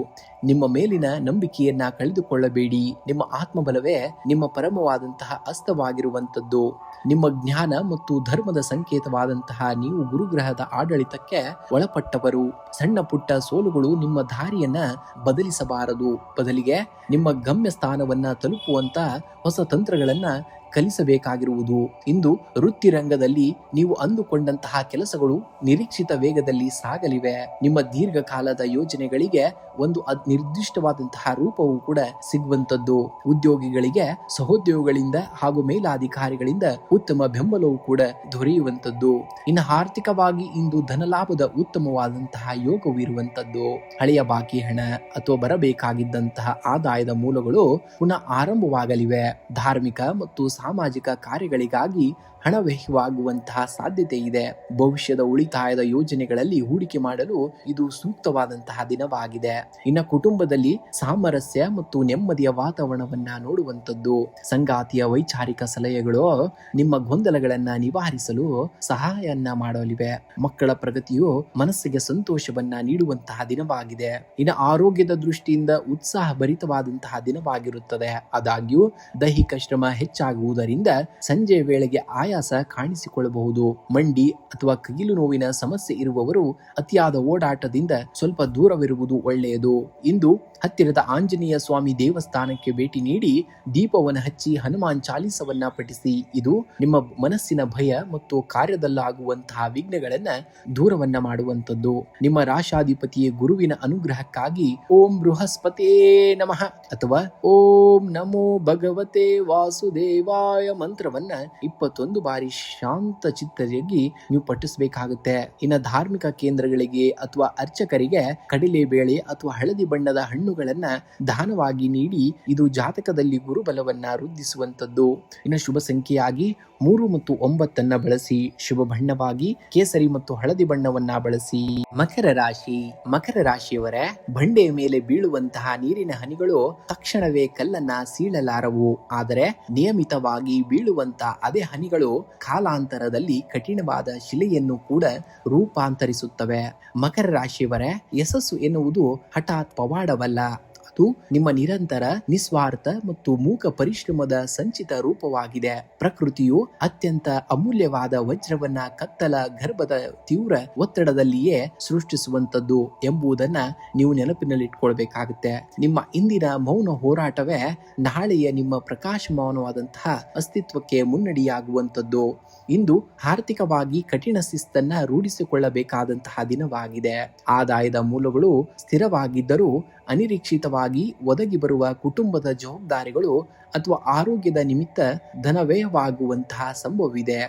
ನಿಮ್ಮ ಮೇಲಿನ ನಂಬಿಕೆಯನ್ನ ಕಳೆದುಕೊಳ್ಳಬೇಡಿ. ನಿಮ್ಮ ಆತ್ಮಬಲವೇ ನಿಮ್ಮ ಪರಮವಾದಂತಹ ಅಸ್ತವಾಗಿರುವಂತದ್ದು. ನಿಮ್ಮ ಜ್ಞಾನ ಮತ್ತು ಧರ್ಮದ ಸಂಕೇತವಾದಂತಹ ನೀವು ಗುರುಗ್ರಹದ ಆಡಳಿತಕ್ಕೆ ಒಳಪಟ್ಟವರು. ಸಣ್ಣ ಪುಟ್ಟ ಸೋಲುಗಳು ನಿಮ್ಮ ದಾರಿಯನ್ನ ಬದಲಿಸಬಾರದು, ಬದಲಿಗೆ ನಿಮ್ಮ ಗಮ್ಯ ಸ್ಥಾನವನ್ನ ತಲುಪುವಂತ ಹೊಸ ತಂತ್ರಗಳನ್ನ ಕಲಿಸಬೇಕಾಗಿರುವುದು. ಇಂದು ವೃತ್ತಿ ರಂಗದಲ್ಲಿ ನೀವು ಅಂದುಕೊಂಡಂತಹ ಕೆಲಸಗಳು ನಿರೀಕ್ಷಿತ ವೇಗದಲ್ಲಿ ಸಾಗಲಿವೆ. ನಿಮ್ಮ ದೀರ್ಘಕಾಲದ ಯೋಜನೆಗಳಿಗೆ ಒಂದು ನಿರ್ದಿಷ್ಟವಾದಂತಹ ರೂಪವು ಕೂಡ ಸಿಗುವಂತದ್ದು. ಉದ್ಯೋಗಿಗಳಿಗೆ ಸಹೋದ್ಯೋಗಿಗಳಿಂದ ಹಾಗೂ ಮೇಲಾಧಿಕಾರಿಗಳಿಂದ ಉತ್ತಮ ಬೆಂಬಲವು ಕೂಡ ದೊರೆಯುವಂತದ್ದು. ಇನ್ನು ಆರ್ಥಿಕವಾಗಿ ಇಂದು ಧನಲಾಭದ ಉತ್ತಮವಾದಂತಹ ಯೋಗವು ಇರುವಂತದ್ದು. ಹಳೆಯ ಬಾಕಿ ಹಣ ಅಥವಾ ಬರಬೇಕಾಗಿದ್ದಂತಹ ಆದಾಯದ ಮೂಲಗಳು ಪುನಃ ಆರಂಭವಾಗಲಿವೆ. ಧಾರ್ಮಿಕ ಮತ್ತು ಸಾಮಾಜಿಕ ಕಾರ್ಯಗಳಿಗಾಗಿ ಹಣ ವ್ಯಯವಾಗುವಂತಹ ಸಾಧ್ಯತೆ ಇದೆ. ಭವಿಷ್ಯದ ಉಳಿತಾಯದ ಯೋಜನೆಗಳಲ್ಲಿ ಹೂಡಿಕೆ ಮಾಡಲು ಇದು ಸೂಕ್ತವಾದಂತಹ ದಿನವಾಗಿದೆ. ಇನ್ನು ಕುಟುಂಬದಲ್ಲಿ ಸಾಮರಸ್ಯ ಮತ್ತು ನೆಮ್ಮದಿಯ ವಾತಾವರಣವನ್ನ ನೋಡುವಂತದ್ದು. ಸಂಗಾತಿಯ ವೈಚಾರಿಕ ಸಲಹೆಗಳು ನಿಮ್ಮ ಗೊಂದಲಗಳನ್ನ ನಿವಾರಿಸಲು ಸಹಾಯವನ್ನ ಮಾಡಲಿವೆ. ಮಕ್ಕಳ ಪ್ರಗತಿಯು ಮನಸ್ಸಿಗೆ ಸಂತೋಷವನ್ನ ನೀಡುವಂತಹ ದಿನವಾಗಿದೆ. ಇನ್ನು ಆರೋಗ್ಯದ ದೃಷ್ಟಿಯಿಂದ ಉತ್ಸಾಹ ಭರಿತವಾದಂತಹ ದಿನವಾಗಿರುತ್ತದೆ. ಆದಾಗ್ಯೂ ದೈಹಿಕ ಶ್ರಮ ಹೆಚ್ಚಾಗುವುದರಿಂದ ಸಂಜೆ ವೇಳೆಗೆ ಆಯಾಸ ಕಾಣಿಸಿಕೊಳ್ಳಬಹುದು. ಮಂಡಿ ಅಥವಾ ಕೀಲು ನೋವಿನ ಸಮಸ್ಯೆ ಇರುವವರು ಅತಿಯಾದ ಓಡಾಟದಿಂದ ಸ್ವಲ್ಪ ದೂರವಿರುವುದು ಒಳ್ಳೆಯದು. ಇಂದು ಹತ್ತಿರದ ಆಂಜನೇಯ ಸ್ವಾಮಿ ದೇವಸ್ಥಾನಕ್ಕೆ ಭೇಟಿ ನೀಡಿ ದೀಪವನ್ನು ಹಚ್ಚಿ ಹನುಮಾನ್ ಚಾಲೀಸವನ್ನ ಪಠಿಸಿ. ಇದು ನಿಮ್ಮ ಮನಸ್ಸಿನ ಭಯ ಮತ್ತು ಕಾರ್ಯದಲ್ಲಾಗುವಂತಹ ವಿಘ್ನಗಳನ್ನ ದೂರವನ್ನ ಮಾಡುವಂತದ್ದು. ನಿಮ್ಮ ರಾಶಾಧಿಪತಿಯ ಗುರುವಿನ ಅನುಗ್ರಹಕ್ಕಾಗಿ ಓಂ ಬೃಹಸ್ಪತೇ ನಮಃ ಅಥವಾ ಓಂ ನಮೋ ಭಗವತೆ ವಾಸುದೇವಾಯ ಮಂತ್ರವನ್ನ 21 ಬಾರಿ ಶಾಂತ ಚಿತ್ತರಾಗಿ ನೀವು ಪಠಿಸಬೇಕಾಗುತ್ತೆ. ಇನ್ನು ಧಾರ್ಮಿಕ ಕೇಂದ್ರಗಳಿಗೆ ಅಥವಾ ಅರ್ಚಕರಿಗೆ ಕಡಲೆ ಬೇಳೆ ಅಥವಾ ಹಳದಿ ಬಣ್ಣದ ಹಣ್ಣುಗಳನ್ನ ದಾನವಾಗಿ ನೀಡಿ. ಇದು ಜಾತಕದಲ್ಲಿ ಗುರುಬಲವನ್ನ ವೃದ್ಧಿಸುವಂತದ್ದು. ಇನ್ನು ಶುಭ ಸಂಖ್ಯೆಯಾಗಿ 3 ಮತ್ತು 9 ಬಳಸಿ. ಶುಭ ಬಣ್ಣವಾಗಿ ಕೇಸರಿ ಮತ್ತು ಹಳದಿ ಬಣ್ಣವನ್ನ ಬಳಸಿ. ಮಕರ ರಾಶಿ. ಮಕರ ರಾಶಿಯವರೇ, ಬಂಡೆಯ ಮೇಲೆ ಬೀಳುವಂತಹ ನೀರಿನ ಹನಿಗಳು ತಕ್ಷಣವೇ ಕಲ್ಲನ್ನ ಸೀಳಲಾರವು. ಆದರೆ ನಿಯಮಿತವಾಗಿ ಬೀಳುವಂತಹ ಅದೇ ಹನಿಗಳು ಕಾಲಾಂತರದಲ್ಲಿ ಕಠಿಣವಾದ ಶಿಲೆಯನ್ನು ಕೂಡ ರೂಪಾಂತರಿಸುತ್ತವೆ. ಮಕರ ರಾಶಿಯವರೇ, ಯಶಸ್ಸು ಎನ್ನುವುದು ಹಠಾತ್ ಪವಾಡವಲ್ಲ, ಸಂಪತ್ತು ನಿಮ್ಮ ನಿರಂತರ ನಿಸ್ವಾರ್ಥ ಮತ್ತು ಮೂಕ ಪರಿಶ್ರಮದ ಸಂಚಿತ ರೂಪವಾಗಿದೆ. ಪ್ರಕೃತಿಯು ಅತ್ಯಂತ ಅಮೂಲ್ಯವಾದ ವಜ್ರವನ್ನ ಕತ್ತಲ ಗರ್ಭದ ತೀವ್ರ ಒತ್ತಡದಲ್ಲಿಯೇ ಸೃಷ್ಟಿಸುವಂತದ್ದು ಎಂಬುದನ್ನ ನೀವು ನೆನಪಿನಲ್ಲಿಟ್ಕೊಳ್ಬೇಕಾಗುತ್ತೆ. ನಿಮ್ಮ ಇಂದಿನ ಮೌನ ಹೋರಾಟವೇ ನಾಳೆಯ ನಿಮ್ಮ ಪ್ರಕಾಶಮಾನವಾದಂತಹ ಅಸ್ತಿತ್ವಕ್ಕೆ ಮುನ್ನಡಿಯಾಗುವಂತದ್ದು. ಇಂದು ಆರ್ಥಿಕವಾಗಿ ಕಠಿಣ ಶಿಸ್ತನ್ನ ರೂಢಿಸಿಕೊಳ್ಳಬೇಕಾದಂತಹ ದಿನವಾಗಿದೆ. ಆದಾಯದ ಮೂಲಗಳು ಸ್ಥಿರವಾಗಿದ್ದರೂ ಅನಿರೀಕ್ಷಿತವಾಗಿ ಒದಗಿ ಬರುವ ಕುಟುಂಬದ ಜವಾಬ್ದಾರಿಗಳು ಅಥವಾ ಆರೋಗ್ಯದ ನಿಮಿತ್ತ ಧನವ್ಯಯವಾಗುವಂತಹ ಸಂಭವವಿದೆ.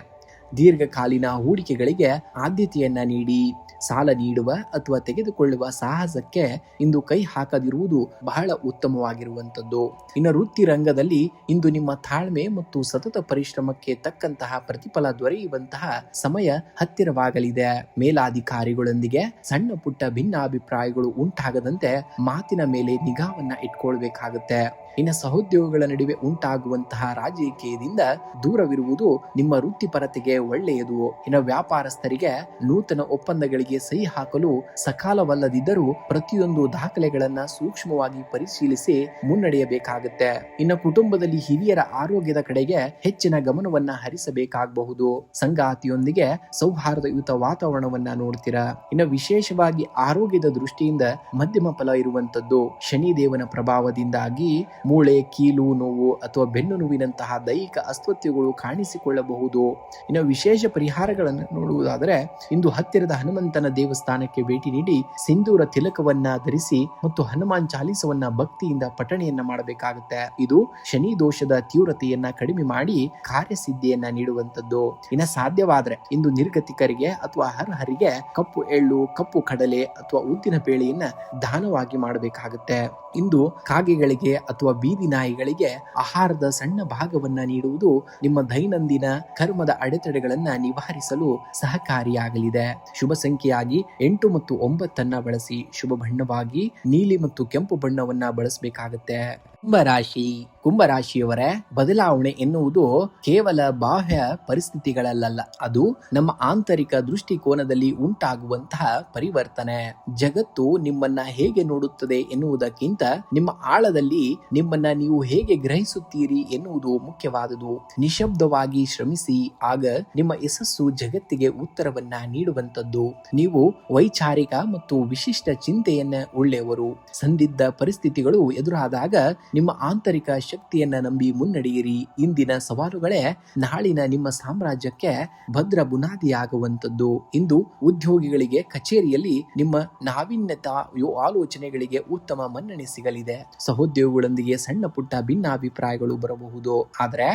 ದೀರ್ಘಕಾಲೀನ ಹೂಡಿಕೆಗಳಿಗೆ ಆದ್ಯತೆಯನ್ನ ನೀಡಿ. ಸಾಲ ನೀಡುವ ಅಥವಾ ತೆಗೆದುಕೊಳ್ಳುವ ಸಾಹಸಕ್ಕೆ ಇಂದು ಕೈ ಹಾಕದಿರುವುದು ಬಹಳ ಉತ್ತಮವಾಗಿರುವಂಥದ್ದು. ಇನ್ನು ವೃತ್ತಿ ರಂಗದಲ್ಲಿ ಇಂದು ನಿಮ್ಮ ತಾಳ್ಮೆ ಮತ್ತು ಸತತ ಪರಿಶ್ರಮಕ್ಕೆ ತಕ್ಕಂತಹ ಪ್ರತಿಫಲ ದೊರೆಯುವಂತಹ ಸಮಯ ಹತ್ತಿರವಾಗಲಿದೆ. ಮೇಲಾಧಿಕಾರಿಗಳೊಂದಿಗೆ ಸಣ್ಣ ಪುಟ್ಟ ಭಿನ್ನಾಭಿಪ್ರಾಯಗಳು ಉಂಟಾಗದಂತೆ ಮಾತಿನ ಮೇಲೆ ನಿಗಾವನ್ನ ಇಟ್ಕೊಳ್ಬೇಕಾಗುತ್ತೆ. ಇನ್ನು ಸಹೋದ್ಯೋಗಿಗಳ ನಡುವೆ ಉಂಟಾಗುವಂತಹ ರಾಜಕೀಯದಿಂದ ದೂರವಿರುವುದು ನಿಮ್ಮ ವೃತ್ತಿಪರತೆಗೆ ಒಳ್ಳೆಯದು. ಇನ್ನು ವ್ಯಾಪಾರಸ್ಥರಿಗೆ ನೂತನ ಒಪ್ಪಂದಗಳಿಗೆ ಸಹಿ ಹಾಕಲು ಸಕಾಲವಲ್ಲದಿದ್ದರೂ ಪ್ರತಿಯೊಂದು ದಾಖಲೆಗಳನ್ನ ಸೂಕ್ಷ್ಮವಾಗಿ ಪರಿಶೀಲಿಸಿ ಮುನ್ನಡೆಯಬೇಕಾಗುತ್ತೆ. ಇನ್ನು ಕುಟುಂಬದಲ್ಲಿ ಹಿರಿಯರ ಆರೋಗ್ಯದ ಕಡೆಗೆ ಹೆಚ್ಚಿನ ಗಮನವನ್ನ ಹರಿಸಬೇಕಾಗಬಹುದು. ಸಂಗಾತಿಯೊಂದಿಗೆ ಸೌಹಾರ್ದಯುತ ವಾತಾವರಣವನ್ನ ನೋಡ್ತೀರಾ. ಇನ್ನು ವಿಶೇಷವಾಗಿ ಆರೋಗ್ಯದ ದೃಷ್ಟಿಯಿಂದ ಮಧ್ಯಮ ಫಲ ಇರುವಂತದ್ದು. ಶನಿದೇವನ ಪ್ರಭಾವದಿಂದಾಗಿ ಮೂಳೆ, ಕೀಲು ನೋವು ಅಥವಾ ಬೆನ್ನು ನೋವಿನಂತಹ ದೈಹಿಕ ಅಸ್ವಸ್ಥತೆಗಳು ಕಾಣಿಸಿಕೊಳ್ಳಬಹುದು. ಇನ್ನು ವಿಶೇಷ ಪರಿಹಾರಗಳನ್ನು ನೋಡುವುದಾದರೆ ಇಂದು ಹತ್ತಿರದ ಹನುಮಂತನ ದೇವಸ್ಥಾನಕ್ಕೆ ಭೇಟಿ ನೀಡಿ ಸಿಂಧೂರ ತಿಲಕವನ್ನ ಧರಿಸಿ ಮತ್ತು ಹನುಮಾನ್ ಚಾಲಿಸವನ್ನ ಭಕ್ತಿಯಿಂದ ಪಠಣೆಯನ್ನ ಮಾಡಬೇಕಾಗುತ್ತೆ. ಇದು ಶನಿ ದೋಷದ ತೀವ್ರತೆಯನ್ನ ಕಡಿಮೆ ಮಾಡಿ ಕಾರ್ಯಸಿದ್ಧಿಯನ್ನ ನೀಡುವಂತದ್ದು. ಇನ್ನು ಸಾಧ್ಯವಾದ್ರೆ ಇಂದು ನಿರ್ಗತಿಕರಿಗೆ ಅಥವಾ ಅರ್ಹರಿಗೆ ಕಪ್ಪು ಎಳ್ಳು, ಕಪ್ಪು ಕಡಲೆ ಅಥವಾ ಉದ್ದಿನ ಬೇಳೆಯನ್ನ ದಾನವಾಗಿ ಮಾಡಬೇಕಾಗುತ್ತೆ. ಇಂದು ಕಾಗೆಗಳಿಗೆ ಅಥವಾ ಬೀದಿ ನಾಯಿಗಳಿಗೆ ಆಹಾರದ ಸಣ್ಣ ಭಾಗವನ್ನ ನೀಡುವುದು ನಿಮ್ಮ ದೈನಂದಿನ ಕರ್ಮದ ಅಡೆತಡೆಗಳನ್ನ ನಿವಾರಿಸಲು ಸಹಕಾರಿಯಾಗಲಿದೆ. ಶುಭ ಸಂಖ್ಯೆಯಾಗಿ 8 ಮತ್ತು 9 ಬಳಸಿ. ಶುಭ ಬಣ್ಣವಾಗಿ ನೀಲಿ ಮತ್ತು ಕೆಂಪು ಬಣ್ಣವನ್ನ ಬಳಸಬೇಕಾಗುತ್ತೆ. ಕುಂಭರಾಶಿಯವರೇ, ಬದಲಾವಣೆ ಎನ್ನುವುದು ಕೇವಲ ಬಾಹ್ಯ ಪರಿಸ್ಥಿತಿಗಳಲ್ಲ, ಅದು ನಮ್ಮ ಆಂತರಿಕ ದೃಷ್ಟಿಕೋನದಲ್ಲಿ ಉಂಟಾಗುವಂತಹ ಪರಿವರ್ತನೆ. ಜಗತ್ತು ನಿಮ್ಮನ್ನ ಹೇಗೆ ನೋಡುತ್ತದೆ ಎನ್ನುವುದಕ್ಕಿಂತ ನಿಮ್ಮ ಆಳದಲ್ಲಿ ನಿಮ್ಮನ್ನ ನೀವು ಹೇಗೆ ಗ್ರಹಿಸುತ್ತೀರಿ ಎನ್ನುವುದು ಮುಖ್ಯವಾದುದು. ನಿಶಬ್ದವಾಗಿ ಶ್ರಮಿಸಿ, ಆಗ ನಿಮ್ಮ ಯಶಸ್ಸು ಜಗತ್ತಿಗೆ ಉತ್ತರವನ್ನ ನೀಡುವಂತದ್ದು. ನೀವು ವೈಚಾರಿಕ ಮತ್ತು ವಿಶಿಷ್ಟ ಚಿಂತೆಯನ್ನ ಉಳ್ಳೆಯವರು. ಸಂದಿಗ್ಧ ಪರಿಸ್ಥಿತಿಗಳು ಎದುರಾದಾಗ ನಿಮ್ಮ ಆಂತರಿಕ ಶಕ್ತಿಯನ್ನ ನಂಬಿ ಮುನ್ನಡೆಯಿರಿ. ಇಂದಿನ ಸವಾಲುಗಳೇ ನಾಳಿನ ನಿಮ್ಮ ಸಾಮ್ರಾಜ್ಯಕ್ಕೆ ಭದ್ರ ಬುನಾದಿಯಾಗುವಂತದ್ದು. ಇಂದು ಉದ್ಯೋಗಿಗಳಿಗೆ ಕಚೇರಿಯಲ್ಲಿ ನಿಮ್ಮ ನಾವೀನ್ಯತಾ ಆಲೋಚನೆಗಳಿಗೆ ಉತ್ತಮ ಮನ್ನಣೆ ಸಿಗಲಿದೆ. ಸಹೋದ್ಯೋಗಿಗಳೊಂದಿಗೆ ಸಣ್ಣ ಪುಟ್ಟ ಭಿನ್ನಾಭಿಪ್ರಾಯಗಳು ಬರಬಹುದು, ಆದರೆ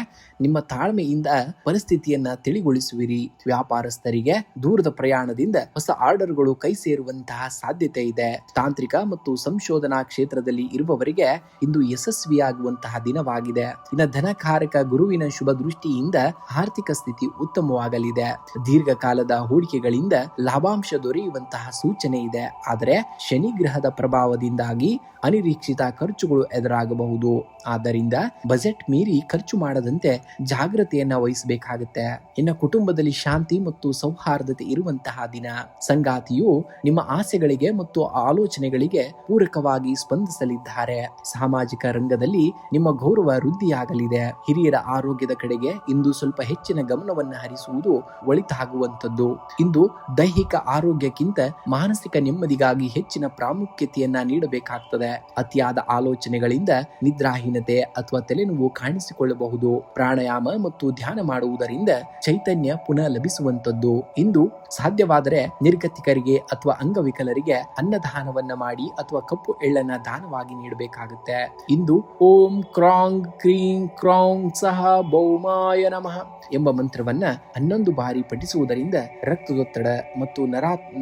ನಿಮ್ಮ ತಾಳ್ಮೆಯಿಂದ ಪರಿಸ್ಥಿತಿಯನ್ನ ತಿಳಿಗೊಳಿಸುವಿರಿ. ವ್ಯಾಪಾರಸ್ಥರಿಗೆ ದೂರದ ಪ್ರಯಾಣದಿಂದ ಹೊಸ ಆರ್ಡರ್ಗಳು ಕೈ ಸೇರುವಂತಹ ಸಾಧ್ಯತೆ ಇದೆ. ತಾಂತ್ರಿಕ ಮತ್ತು ಸಂಶೋಧನಾ ಕ್ಷೇತ್ರದಲ್ಲಿ ಇರುವವರಿಗೆ ಇಂದು ಯಶಸ್ವಿಯಾಗುವಂತಹ ದಿನವಾಗಿದೆ. ಇನ್ನು ಧನಕಾರಕ ಗುರುವಿನ ಶುಭ ದೃಷ್ಟಿಯಿಂದ ಆರ್ಥಿಕ ಸ್ಥಿತಿ ಉತ್ತಮವಾಗಲಿದೆ. ದೀರ್ಘಕಾಲದ ಹೂಡಿಕೆಗಳಿಂದ ಲಾಭಾಂಶ ದೊರೆಯುವಂತಹ ಸೂಚನೆ ಇದೆ. ಆದರೆ ಶನಿ ಗ್ರಹದ ಪ್ರಭಾವದಿಂದಾಗಿ ಅನಿರೀಕ್ಷಿತ ಖರ್ಚುಗಳು ಎದುರಾಗಬಹುದು. ಆದ್ದರಿಂದ ಬಜೆಟ್ ಮೀರಿ ಖರ್ಚು ಮಾಡದಂತೆ ಜಾಗ್ರತೆಯನ್ನ ವಹಿಸಬೇಕಾಗುತ್ತೆ. ಇನ್ನು ಕುಟುಂಬದಲ್ಲಿ ಶಾಂತಿ ಮತ್ತು ಸೌಹಾರ್ದತೆ ಇರುವಂತಹ ದಿನ. ಸಂಗಾತಿಯು ನಿಮ್ಮ ಆಸೆಗಳಿಗೆ ಮತ್ತು ಆಲೋಚನೆಗಳಿಗೆ ಪೂರಕವಾಗಿ ಸ್ಪಂದಿಸಲಿದ್ದಾರೆ. ಸಾಮಾಜಿಕ ರಂಗದಲ್ಲಿ ನಿಮ್ಮ ಗೌರವ ವೃದ್ಧಿಯಾಗಲಿದೆ. ಹಿರಿಯರ ಆರೋಗ್ಯದ ಕಡೆಗೆ ಇಂದು ಸ್ವಲ್ಪ ಹೆಚ್ಚಿನ ಗಮನವನ್ನ ಹರಿಸುವುದು ಒಳಿತಾಗುವಂತದ್ದು. ಇಂದು ದೈಹಿಕ ಆರೋಗ್ಯಕ್ಕಿಂತ ಮಾನಸಿಕ ನೆಮ್ಮದಿಗಾಗಿ ಹೆಚ್ಚಿನ ಪ್ರಾಮುಖ್ಯತೆಯನ್ನ ನೀಡಬೇಕಾಗ್ತದೆ. ಅತಿಯಾದ ಆಲೋಚನೆಗಳಿಂದ ನಿದ್ರಾಹೀನತೆ ಅಥವಾ ತಲೆನೋವು ಕಾಣಿಸಿಕೊಳ್ಳಬಹುದು. ಪ್ರಾಣಾಯಾಮ ಮತ್ತು ಧ್ಯಾನ ಮಾಡುವುದರಿಂದ ಚೈತನ್ಯ ಪುನಃ ಲಭಿಸುವಂತದ್ದು. ಇಂದು ಸಾಧ್ಯವಾದರೆ ನಿರ್ಗತಿಕರಿಗೆ ಅಥವಾ ಅಂಗವಿಕಲರಿಗೆ ಅನ್ನದಾನವನ್ನ ಮಾಡಿ ಅಥವಾ ಕಪ್ಪು ಎಳ್ಳನ್ನ ದಾನವಾಗಿ ನೀಡಬೇಕಾಗುತ್ತೆ. ಇಂದು ಓಂ ಕ್ರಾಂಗ್ ಕ್ರೀಂ ಕ್ರೌಂಗ್ ಸಹ ಭೌಮಾಯ ನಮಃ ಎಂಬ ಮಂತ್ರವನ್ನ 11 ಬಾರಿ ಪಠಿಸುವುದರಿಂದ ರಕ್ತದೊತ್ತಡ ಮತ್ತು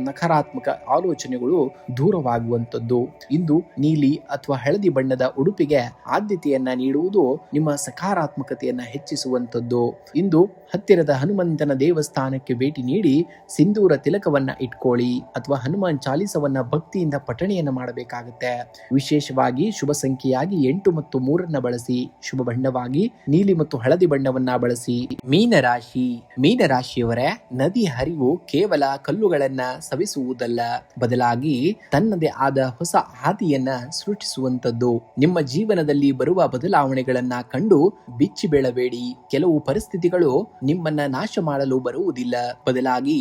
ನಕಾರಾತ್ಮಕ ಆಲೋಚನೆಗಳು ದೂರವಾಗುವಂತದ್ದು. ಇಂದು ನೀಲಿ ಅಥವಾ ಹಳದಿ ಬಣ್ಣದ ಉಡುಪಿಗೆ ಆದ್ಯತೆಯನ್ನ ನೀಡುವುದು ನಿಮ್ಮ ಸಕಾರಾತ್ಮಕತೆಯನ್ನ ಹೆಚ್ಚಿಸುವಂತದ್ದು. ಇಂದು ಹತ್ತಿರದ ಹನುಮಂತನ ದೇವಸ್ಥಾನಕ್ಕೆ ಭೇಟಿ ನೀಡಿ ಸಿಂಧೂರ ತಿಲಕವನ್ನ ಇಟ್ಕೊಳ್ಳಿ ಅಥವಾ ಹನುಮಾನ್ ಚಾಲಿಸವನ್ನ ಭಕ್ತಿಯಿಂದ ಪಠಣೆಯನ್ನ ಮಾಡಬೇಕಾಗುತ್ತೆ. ವಿಶೇಷವಾಗಿ ಶುಭ ಸಂಖ್ಯೆಯಾಗಿ 8 ಮತ್ತು 3 ಬಳಸಿ. ಶುಭ ಬಣ್ಣವಾಗಿ ನೀಲಿ ಮತ್ತು ಹಳದಿ ಬಣ್ಣವನ್ನ ಬಳಸಿ. ಮೀನರಾಶಿ. ಮೀನರಾಶಿಯವರೇ, ನದಿ ಹರಿವು ಕೇವಲ ಕಲ್ಲುಗಳನ್ನ ಸವಿಸುವುದಲ್ಲ, ಬದಲಾಗಿ ತನ್ನದೇ ಆದ ಹೊಸ ಹಾದಿಯನ್ನ ಸೃಷ್ಟಿಸುವಂತದ್ದು. ನಿಮ್ಮ ಜೀವನದಲ್ಲಿ ಬರುವ ಬದಲಾವಣೆಗಳನ್ನ ಕಂಡು ಬಿಚ್ಚಿ ಬೀಳಬೇಡಿ. ಕೆಲವು ಪರಿಸ್ಥಿತಿಗಳು ನಿಮ್ಮನ್ನ ನಾಶ ಮಾಡಲು ಬರುವುದಿಲ್ಲ, ಬದಲಾಗಿ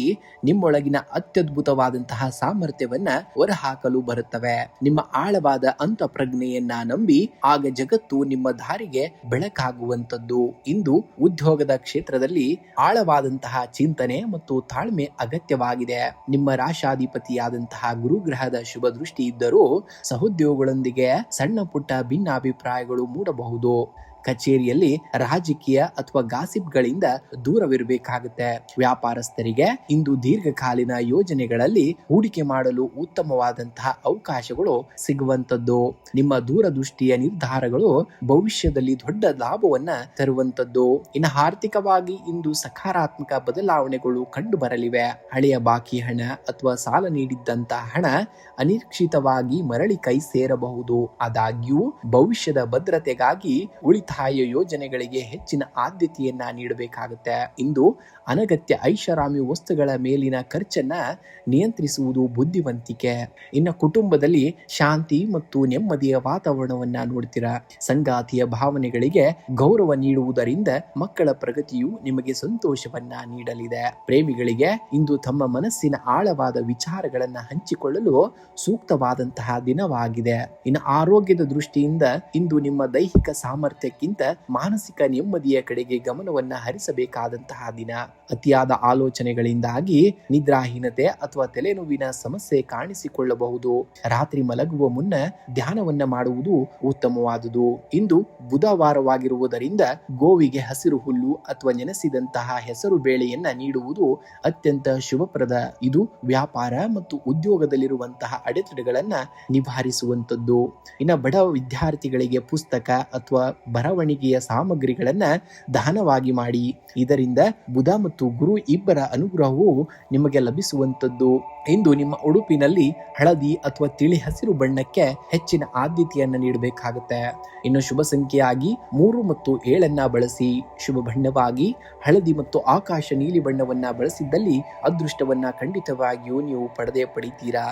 ನಿಮ್ಮೊಳಗಿನ ಅತ್ಯದ್ಭುತವಾದಂತಹ ಸಾಮರ್ಥ್ಯವನ್ನ ಹೊರಹಾಕಲು ಬರುತ್ತವೆ. ನಿಮ್ಮ ಆಳವಾದ ಅಂತಃಪ್ರಜ್ಞೆಯನ್ನ ನಂಬಿ, ಆಗ ಜಗತ್ತು ನಿಮ್ಮ ದಾರಿಗೆ ಬೆಳಕಾಗುವಂತದ್ದು. ಇಂದು ಉದ್ಯೋಗದ ಕ್ಷೇತ್ರದಲ್ಲಿ ಆಳವಾದಂತಹ ಚಿಂತನೆ ಮತ್ತು ತಾಳ್ಮೆ ಅಗತ್ಯವಾಗಿದೆ. ನಿಮ್ಮ ರಾಶಾಧಿಪತಿಯಾದಂತಹ ಗುರುಗ್ರಹದ ಶುಭ ದೃಷ್ಟಿ ಇದ್ದರೂ ಸಹೋದ್ಯೋಗಿಗಳೊಂದಿಗೆ ಸಣ್ಣ ಪುಟ್ಟ ಭಿನ್ನಾಭಿಪ್ರಾಯಗಳು ಮೂಡಬಹುದು. ಕಚೇರಿಯಲ್ಲಿ ರಾಜಕೀಯ ಅಥವಾ ಗಾಸಿಪ್ಗಳಿಂದ ದೂರವಿರಬೇಕಾಗುತ್ತೆ. ವ್ಯಾಪಾರಸ್ಥರಿಗೆ ಇಂದು ದೀರ್ಘಕಾಲೀನ ಯೋಜನೆಗಳಲ್ಲಿ ಹೂಡಿಕೆ ಮಾಡಲು ಉತ್ತಮವಾದಂತಹ ಅವಕಾಶಗಳು ಸಿಗುವಂತದ್ದು. ನಿಮ್ಮ ದೂರದೃಷ್ಟಿಯ ನಿರ್ಧಾರಗಳು ಭವಿಷ್ಯದಲ್ಲಿ ದೊಡ್ಡ ಲಾಭವನ್ನ ತರುವಂತದ್ದು. ಇನ್ನು ಆರ್ಥಿಕವಾಗಿ ಇಂದು ಸಕಾರಾತ್ಮಕ ಬದಲಾವಣೆಗಳು ಕಂಡು ಬರಲಿವೆ. ಹಳೆಯ ಬಾಕಿ ಹಣ ಅಥವಾ ಸಾಲ ನೀಡಿದ್ದಂತಹ ಹಣ ಅನಿರೀಕ್ಷಿತವಾಗಿ ಮರಳಿ ಕೈ ಸೇರಬಹುದು. ಆದಾಗ್ಯೂ ಭವಿಷ್ಯದ ಭದ್ರತೆಗಾಗಿ ಉಳಿತಾಯ ಯೋಜನೆಗಳಿಗೆ ಹೆಚ್ಚಿನ ಆದ್ಯತೆಯನ್ನ ನೀಡಬೇಕಾಗುತ್ತೆ. ಇಂದು ಅನಗತ್ಯ ಐಷಾರಾಮಿ ವಸ್ತುಗಳ ಮೇಲಿನ ಖರ್ಚನ್ನ ನಿಯಂತ್ರಿಸುವುದು ಬುದ್ಧಿವಂತಿಕೆ. ಇನ್ನು ಕುಟುಂಬದಲ್ಲಿ ಶಾಂತಿ ಮತ್ತು ನೆಮ್ಮದಿಯ ವಾತಾವರಣವನ್ನ ನೋಡ್ತೀರಾ. ಸಂಗಾತಿಯ ಭಾವನೆಗಳಿಗೆ ಗೌರವ ನೀಡುವುದರಿಂದ ಮಕ್ಕಳ ಪ್ರಗತಿಯು ನಿಮಗೆ ಸಂತೋಷವನ್ನ ನೀಡಲಿದೆ. ಪ್ರೇಮಿಗಳಿಗೆ ಇಂದು ತಮ್ಮ ಮನಸ್ಸಿನ ಆಳವಾದ ವಿಚಾರಗಳನ್ನ ಹಂಚಿಕೊಳ್ಳಲು ಸೂಕ್ತವಾದಂತಹ ದಿನವಾಗಿದೆ. ಇನ್ನು ಆರೋಗ್ಯದ ದೃಷ್ಟಿಯಿಂದ ಇಂದು ನಿಮ್ಮ ದೈಹಿಕ ಸಾಮರ್ಥ್ಯಕ್ಕಿಂತ ಮಾನಸಿಕ ನೆಮ್ಮದಿಯ ಕಡೆಗೆ ಗಮನವನ್ನ ಹರಿಸಬೇಕಾದಂತಹ ದಿನ. ಅತಿಯಾದ ಆಲೋಚನೆಗಳಿಂದಾಗಿ ನಿದ್ರಾಹೀನತೆ ಅಥವಾ ತಲೆನೋವಿನ ಸಮಸ್ಯೆ ಕಾಣಿಸಿಕೊಳ್ಳಬಹುದು. ರಾತ್ರಿ ಮಲಗುವ ಮುನ್ನ ಧ್ಯಾನವನ್ನ ಮಾಡುವುದು ಉತ್ತಮವಾದುದು. ಇಂದು ಬುಧವಾರವಾಗಿರುವುದರಿಂದ ಗೋವಿಗೆ ಹಸಿರು ಹುಲ್ಲು ಅಥವಾ ನೆನೆಸಿದಂತಹ ಹೆಸರು ಬೇಳೆಯನ್ನ ನೀಡುವುದು ಅತ್ಯಂತ ಶುಭಪ್ರದ. ಇದು ವ್ಯಾಪಾರ ಮತ್ತು ಉದ್ಯೋಗದಲ್ಲಿರುವಂತಹ ಅಡೆತಡೆಗಳನ್ನ ನಿವಾರಿಸುವಂತದ್ದು. ಇನ್ನು ಬಡ ವಿದ್ಯಾರ್ಥಿಗಳಿಗೆ ಪುಸ್ತಕ ಅಥವಾ ಬರವಣಿಗೆಯ ಸಾಮಗ್ರಿಗಳನ್ನ ದಾನವಾಗಿ ಮಾಡಿ. ಇದರಿಂದ ಬುಧ ಮತ್ತು ಗುರು ಇಬ್ಬರ ಅನುಗ್ರಹವು ನಿಮಗೆ ಲಭಿಸುವಂತದ್ದು. ಇಂದು ನಿಮ್ಮ ಉಡುಪಿನಲ್ಲಿ ಹಳದಿ ಅಥವಾ ತಿಳಿ ಹಸಿರು ಬಣ್ಣಕ್ಕೆ ಹೆಚ್ಚಿನ ಆದ್ಯತೆಯನ್ನ ನೀಡಬೇಕಾಗುತ್ತೆ. ಇನ್ನು ಶುಭ ಸಂಖ್ಯೆಯಾಗಿ 3 ಮತ್ತು 7 ಬಳಸಿ. ಶುಭ ಬಣ್ಣವಾಗಿ ಹಳದಿ ಮತ್ತು ಆಕಾಶ ನೀಲಿ ಬಣ್ಣವನ್ನ ಬಳಸಿದ್ದಲ್ಲಿ ಅದೃಷ್ಟವನ್ನ ಖಂಡಿತವಾಗಿಯೂ ನೀವು ಪಡೆದೇ ಪಡಿತೀರಾ.